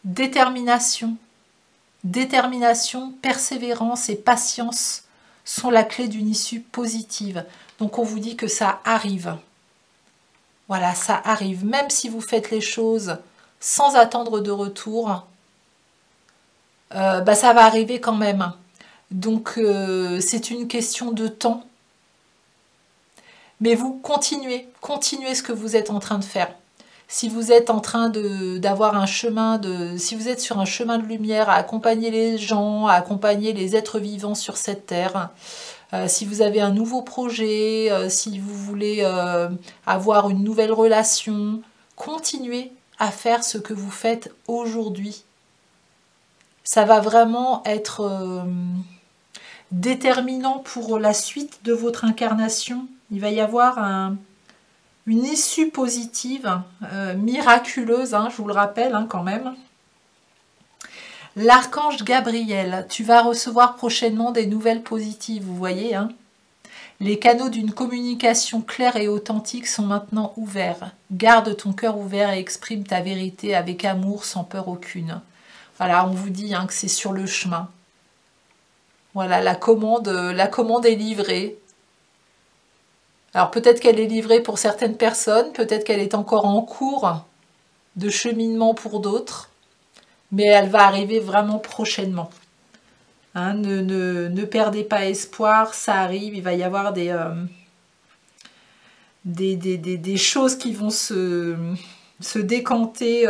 Détermination. Détermination, persévérance et patience sont la clé d'une issue positive. Donc on vous dit que ça arrive. Voilà, ça arrive. Même si vous faites les choses sans attendre de retour, ça va arriver quand même. Donc c'est une question de temps. Mais vous continuez ce que vous êtes en train de faire. Si vous êtes en train d'avoir un chemin si vous êtes sur un chemin de lumière à accompagner les gens, à accompagner les êtres vivants sur cette terre, si vous avez un nouveau projet, si vous voulez avoir une nouvelle relation, continuez à faire ce que vous faites aujourd'hui. Ça va vraiment être déterminant pour la suite de votre incarnation. Il va y avoir une issue positive, miraculeuse, hein, je vous le rappelle quand même. L'archange Gabriel, tu vas recevoir prochainement des nouvelles positives, vous voyez. Hein. Les canaux d'une communication claire et authentique sont maintenant ouverts. Garde ton cœur ouvert et exprime ta vérité avec amour, sans peur aucune. Voilà, on vous dit que c'est sur le chemin. Voilà, la commande est livrée. Alors peut-être qu'elle est livrée pour certaines personnes, peut-être qu'elle est encore en cours de cheminement pour d'autres, mais elle va arriver vraiment prochainement. Hein, ne perdez pas espoir, ça arrive, il va y avoir des choses qui vont se décanter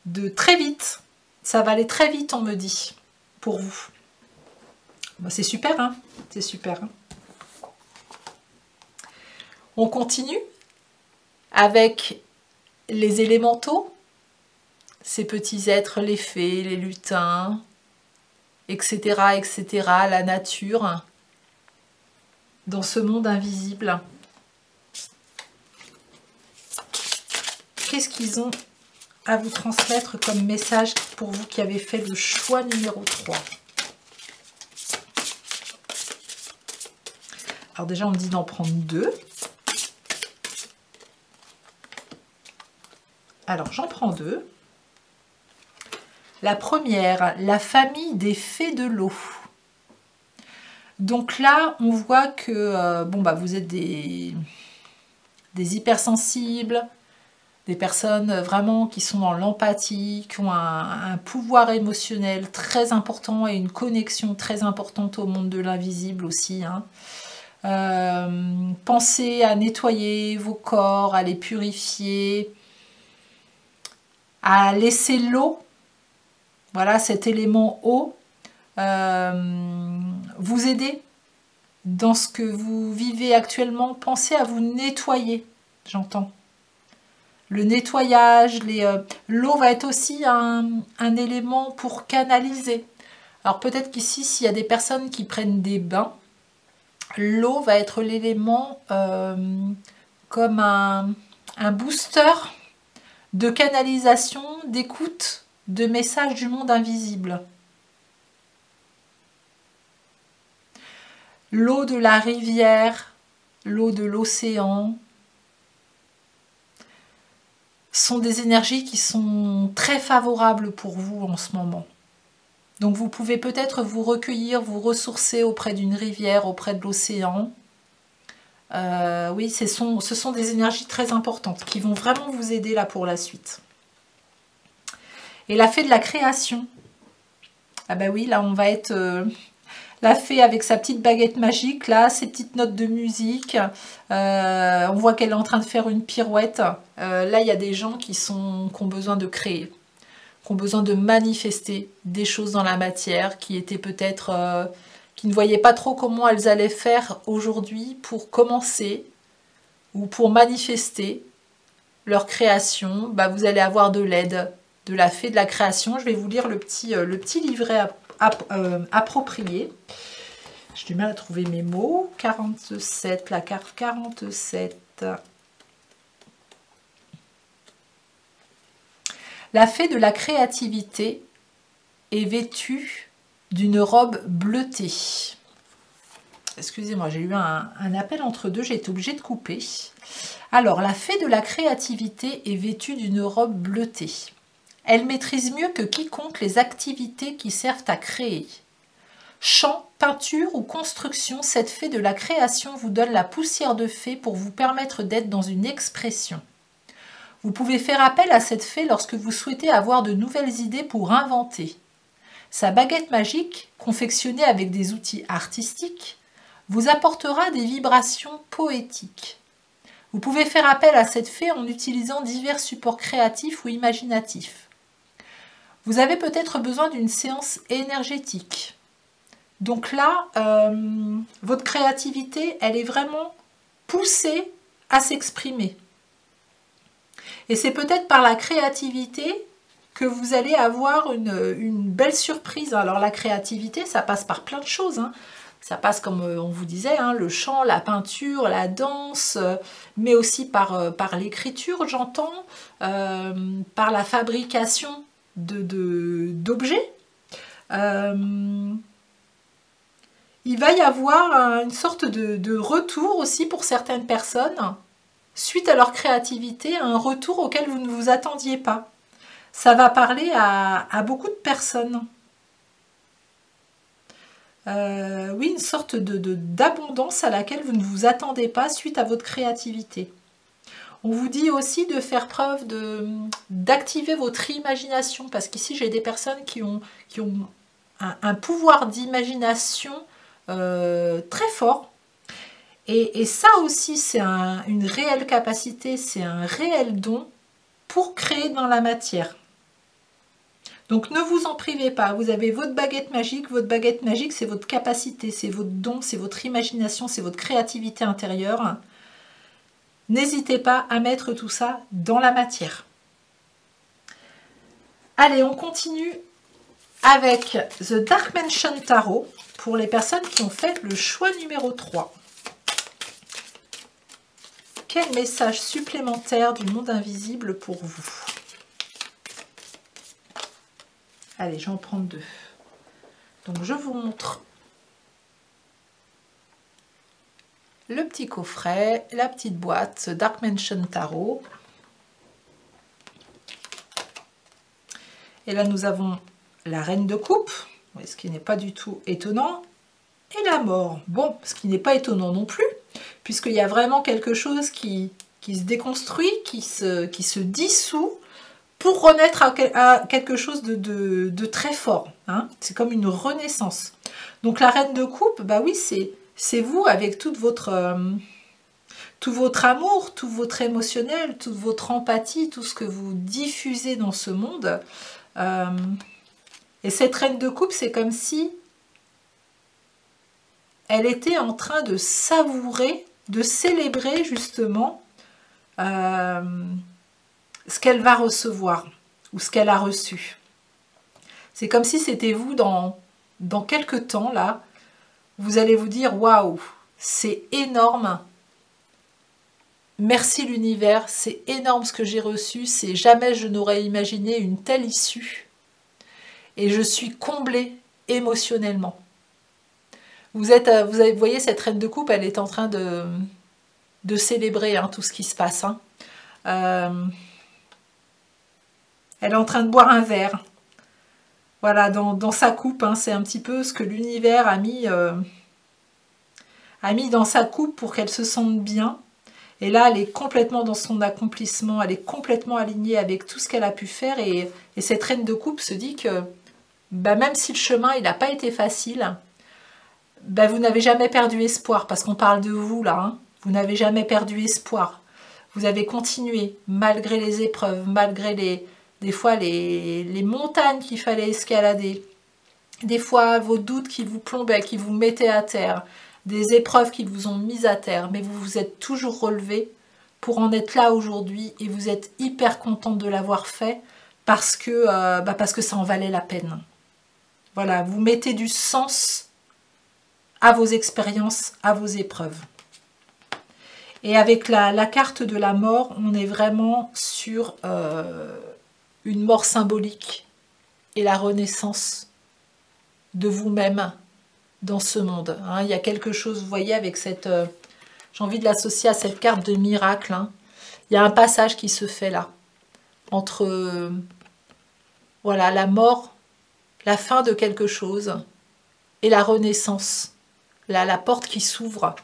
de très vite. Ça va aller très vite, on me dit, pour vous. Bah, c'est super, hein? C'est super. Hein? On continue avec les élémentaux, ces petits êtres, les fées, les lutins, etc., etc., la nature, dans ce monde invisible. Qu'est-ce qu'ils ont à vous transmettre comme message pour vous qui avez fait le choix numéro 3? Alors déjà, on me dit d'en prendre 2. Alors, j'en prends 2. La première, la famille des fées de l'eau. Donc là, on voit que bon, bah, vous êtes des hypersensibles, des personnes vraiment qui sont dans l'empathie, qui ont un pouvoir émotionnel très important et une connexion très importante au monde de l'invisible aussi. Hein. Pensez à nettoyer vos corps, à les purifier, à laisser l'eau, voilà cet élément eau, vous aider dans ce que vous vivez actuellement. Pensez à vous nettoyer, j'entends. Le nettoyage, l'eau va être aussi un élément pour canaliser. Alors peut-être qu'ici, s'il y a des personnes qui prennent des bains, l'eau va être l'élément comme un booster de canalisation, d'écoute, de messages du monde invisible. L'eau de la rivière, l'eau de l'océan, sont des énergies qui sont très favorables pour vous en ce moment. Donc vous pouvez peut-être vous recueillir, vous ressourcer auprès d'une rivière, auprès de l'océan. Oui, ce sont des énergies très importantes qui vont vraiment vous aider là pour la suite. Et la fée de la création. Ah bah oui, là on va être la fée avec sa petite baguette magique, là, ses petites notes de musique. On voit qu'elle est en train de faire une pirouette. Là, il y a des gens qui ont besoin de créer, qui ont besoin de manifester des choses dans la matière, qui étaient peut-être... qui ne voyaient pas trop comment elles allaient faire aujourd'hui pour commencer ou pour manifester leur création. Bah, vous allez avoir de l'aide de la fée de la création. Je vais vous lire le petit livret approprié. J'ai du mal à trouver mes mots. 47, la carte 47. La fée de la créativité est vêtue d'une robe bleutée. Excusez-moi, j'ai eu un appel entre deux, j'ai été obligée de couper. Alors, la fée de la créativité est vêtue d'une robe bleutée. Elle maîtrise mieux que quiconque les activités qui servent à créer. Chant, peinture ou construction, cette fée de la création vous donne la poussière de fée pour vous permettre d'être dans une expression. Vous pouvez faire appel à cette fée lorsque vous souhaitez avoir de nouvelles idées pour inventer. Sa baguette magique, confectionnée avec des outils artistiques, vous apportera des vibrations poétiques. Vous pouvez faire appel à cette fée en utilisant divers supports créatifs ou imaginatifs. Vous avez peut-être besoin d'une séance énergétique. Donc là, votre créativité, elle est vraiment poussée à s'exprimer. Et c'est peut-être par la créativité que vous allez avoir une belle surprise. Alors la créativité, ça passe par plein de choses. Hein. Ça passe, comme on vous disait, hein, le chant, la peinture, la danse, mais aussi par l'écriture, j'entends, par la fabrication d'objets. Il va y avoir une sorte de retour aussi pour certaines personnes, suite à leur créativité, un retour auquel vous ne vous attendiez pas. Ça va parler à beaucoup de personnes. Oui, une sorte d'abondance à laquelle vous ne vous attendez pas suite à votre créativité. On vous dit aussi de faire preuve d'activer votre imagination, parce qu'ici j'ai des personnes qui ont un pouvoir d'imagination très fort. Et ça aussi, c'est une réelle capacité, c'est un réel don pour créer dans la matière. Donc ne vous en privez pas, vous avez votre baguette magique c'est votre capacité, c'est votre don, c'est votre imagination, c'est votre créativité intérieure. N'hésitez pas à mettre tout ça dans la matière. Allez, on continue avec The Dark Mansion Tarot pour les personnes qui ont fait le choix numéro 3. Quel message supplémentaire du monde invisible pour vous? Allez, je vais en prendre 2. Donc, je vous montre le petit coffret, la petite boîte, ce Dark Mansion Tarot. Et là, nous avons la Reine de Coupe, ce qui n'est pas du tout étonnant, et la Mort. Bon, ce qui n'est pas étonnant non plus, puisqu'il y a vraiment quelque chose qui se déconstruit, qui se dissout, pour renaître à quelque chose de très fort. Hein. C'est comme une renaissance. Donc la Reine de Coupe, bah oui, c'est vous avec tout votre amour, tout votre émotionnel, toute votre empathie, tout ce que vous diffusez dans ce monde. Et cette Reine de Coupe, c'est comme si elle était en train de savourer, de célébrer justement ce qu'elle va recevoir ou ce qu'elle a reçu. C'est comme si c'était vous dans quelques temps, là, vous allez vous dire « Waouh, c'est énorme, merci l'univers, c'est énorme ce que j'ai reçu, c'est jamais je n'aurais imaginé une telle issue et je suis comblée émotionnellement. » Vous voyez, cette Reine de Coupe, elle est en train de célébrer hein, tout ce qui se passe. Hein. Elle est en train de boire un verre. Voilà, dans sa coupe, hein, c'est un petit peu ce que l'univers a mis dans sa coupe pour qu'elle se sente bien. Et là, elle est complètement dans son accomplissement, elle est complètement alignée avec tout ce qu'elle a pu faire. Et cette Reine de Coupe se dit que bah, même si le chemin il n'a pas été facile, bah, vous n'avez jamais perdu espoir, parce qu'on parle de vous là, hein, vous n'avez jamais perdu espoir. Vous avez continué, malgré les épreuves, malgré des fois les montagnes qu'il fallait escalader, des fois vos doutes qui vous plombaient, qui vous mettaient à terre, des épreuves qui vous ont mis à terre, mais vous vous êtes toujours relevé pour en être là aujourd'hui et vous êtes hyper contente de l'avoir fait parce que ça en valait la peine. Voilà, vous mettez du sens à vos expériences, à vos épreuves. Et avec la carte de la mort, on est vraiment sur une mort symbolique et la renaissance de vous-même dans ce monde. Hein. Il y a quelque chose, vous voyez, avec cette... j'ai envie de l'associer à cette carte de miracle. Hein. Il y a un passage qui se fait là, entre voilà, la mort, la fin de quelque chose et la renaissance. Là, la porte qui s'ouvre,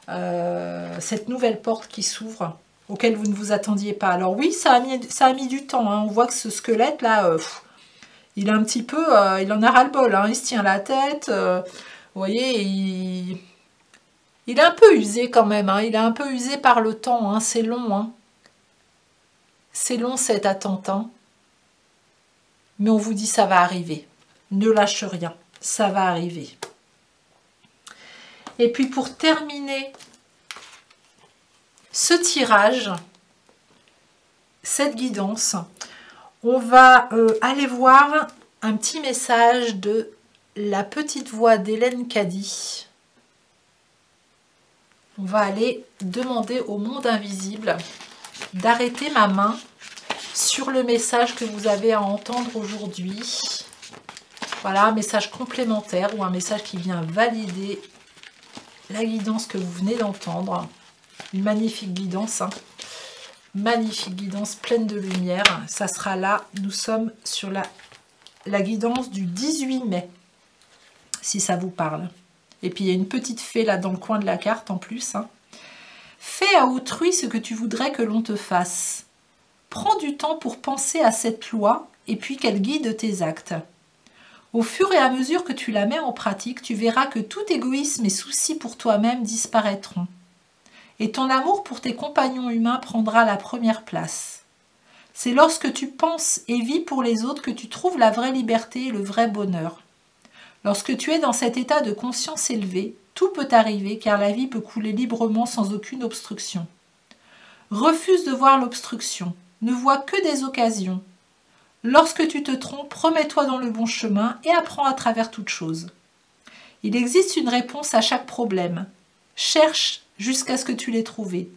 cette nouvelle porte qui s'ouvre, auquel vous ne vous attendiez pas. Alors oui, ça a mis du temps. Hein. On voit que ce squelette là, il est un petit peu, il en a ras-le-bol. Hein. Il se tient la tête. Vous voyez, il est un peu usé quand même. Hein. Il est un peu usé par le temps. Hein. C'est long. Hein. C'est long cette attente. Hein. Mais on vous dit ça va arriver. Ne lâche rien. Ça va arriver. Et puis pour terminer ce tirage, cette guidance, on va aller voir un petit message de la petite voix d'Hélène Caddy. On va aller demander au monde invisible d'arrêter ma main sur le message que vous avez à entendre aujourd'hui. Voilà, un message complémentaire ou un message qui vient valider la guidance que vous venez d'entendre. Une magnifique guidance, hein. Magnifique guidance pleine de lumière. Ça sera là, nous sommes sur la guidance du 18 mai, si ça vous parle. Et puis il y a une petite fée là dans le coin de la carte en plus. Hein. Fais à autrui ce que tu voudrais que l'on te fasse. Prends du temps pour penser à cette loi et puis qu'elle guide tes actes. Au fur et à mesure que tu la mets en pratique, tu verras que tout égoïsme et souci pour toi-même disparaîtront. Et ton amour pour tes compagnons humains prendra la première place. C'est lorsque tu penses et vis pour les autres que tu trouves la vraie liberté et le vrai bonheur. Lorsque tu es dans cet état de conscience élevée, tout peut arriver car la vie peut couler librement sans aucune obstruction. Refuse de voir l'obstruction, ne vois que des occasions. Lorsque tu te trompes, remets-toi dans le bon chemin et apprends à travers toute chose. Il existe une réponse à chaque problème. Cherche jusqu'à ce que tu l'aies trouvé.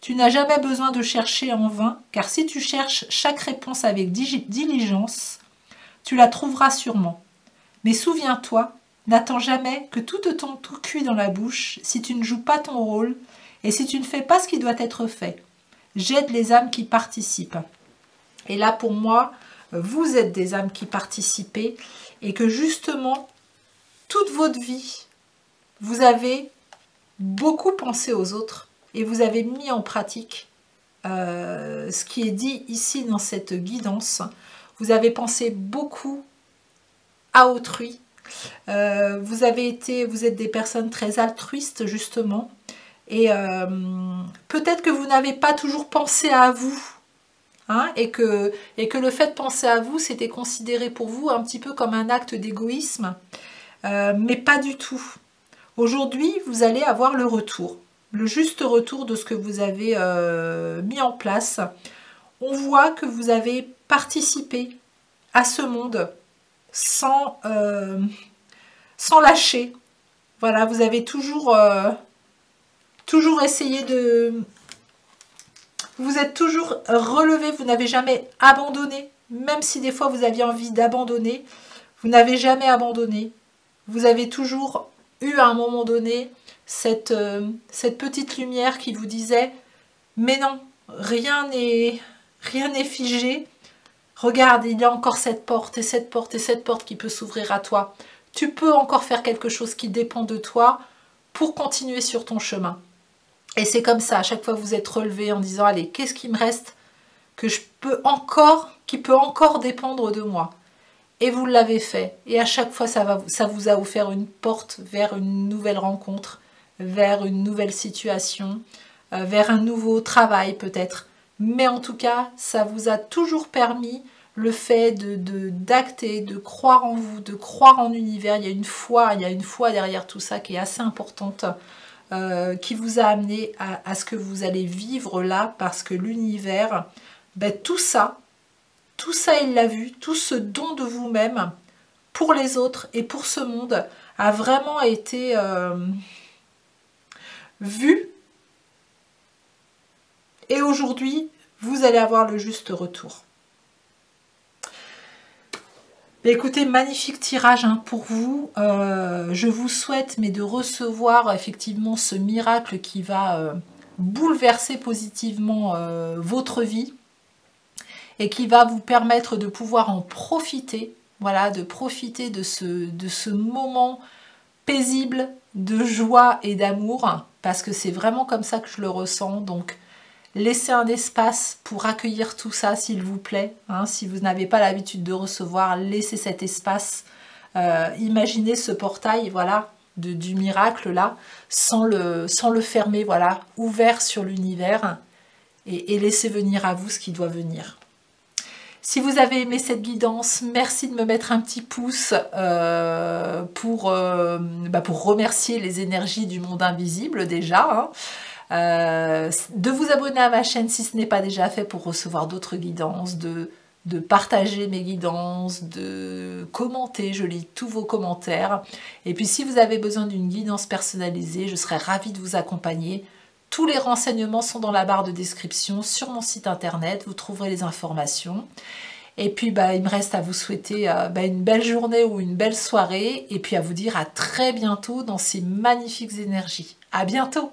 Tu n'as jamais besoin de chercher en vain, car si tu cherches chaque réponse avec diligence, tu la trouveras sûrement. Mais souviens-toi, n'attends jamais que tout te tombe tout cuit dans la bouche si tu ne joues pas ton rôle et si tu ne fais pas ce qui doit être fait. J'aide les âmes qui participent. Et là, pour moi, vous êtes des âmes qui participez et que justement, toute votre vie, vous avez beaucoup pensé aux autres et vous avez mis en pratique ce qui est dit ici dans cette guidance. Vous avez pensé beaucoup à autrui. Vous êtes des personnes très altruistes justement et peut-être que vous n'avez pas toujours pensé à vous hein, et que le fait de penser à vous c'était considéré pour vous un petit peu comme un acte d'égoïsme mais pas du tout. Aujourd'hui vous allez avoir le retour, le juste retour de ce que vous avez mis en place. On voit que vous avez participé à ce monde sans lâcher. Voilà, vous avez toujours essayé de... Vous êtes toujours relevé, vous n'avez jamais abandonné. Même si des fois vous aviez envie d'abandonner, vous n'avez jamais abandonné. Vous avez toujours eu à un moment donné cette petite lumière qui vous disait « Mais non, rien n'est figé. Regarde, il y a encore cette porte et cette porte et cette porte qui peut s'ouvrir à toi. Tu peux encore faire quelque chose qui dépend de toi pour continuer sur ton chemin. » Et c'est comme ça, à chaque fois vous êtes relevé en disant « Allez, qu'est-ce qui me reste que qui peut encore dépendre de moi ?» Et vous l'avez fait. Et à chaque fois, ça vous a offert une porte vers une nouvelle rencontre, vers une nouvelle situation, vers un nouveau travail peut-être. Mais en tout cas, ça vous a toujours permis le fait d'acter, de croire en vous, de croire en l'univers. Il y a une foi derrière tout ça qui est assez importante, qui vous a amené à ce que vous allez vivre là, parce que l'univers, ben, tout ça, il l'a vu, tout ce don de vous-même pour les autres et pour ce monde a vraiment été vu. Et aujourd'hui, vous allez avoir le juste retour. Mais écoutez, magnifique tirage hein, pour vous. Je vous souhaite de recevoir effectivement ce miracle qui va bouleverser positivement votre vie et qui va vous permettre de pouvoir en profiter. Voilà, de profiter de ce moment paisible de joie et d'amour, parce que c'est vraiment comme ça que je le ressens. Donc, laissez un espace pour accueillir tout ça, s'il vous plaît. Hein, si vous n'avez pas l'habitude de recevoir, laissez cet espace. Imaginez ce portail, voilà, du miracle là, sans le fermer, voilà, ouvert sur l'univers, et laissez venir à vous ce qui doit venir. Si vous avez aimé cette guidance, merci de me mettre un petit pouce pour remercier les énergies du monde invisible déjà. Hein. De vous abonner à ma chaîne si ce n'est pas déjà fait pour recevoir d'autres guidances, de partager mes guidances, de commenter, je lis tous vos commentaires. Et puis si vous avez besoin d'une guidance personnalisée, je serai ravie de vous accompagner. Tous les renseignements sont dans la barre de description sur mon site internet, vous trouverez les informations. Et puis il me reste à vous souhaiter une belle journée ou une belle soirée, et puis à vous dire à très bientôt dans ces magnifiques énergies. À bientôt!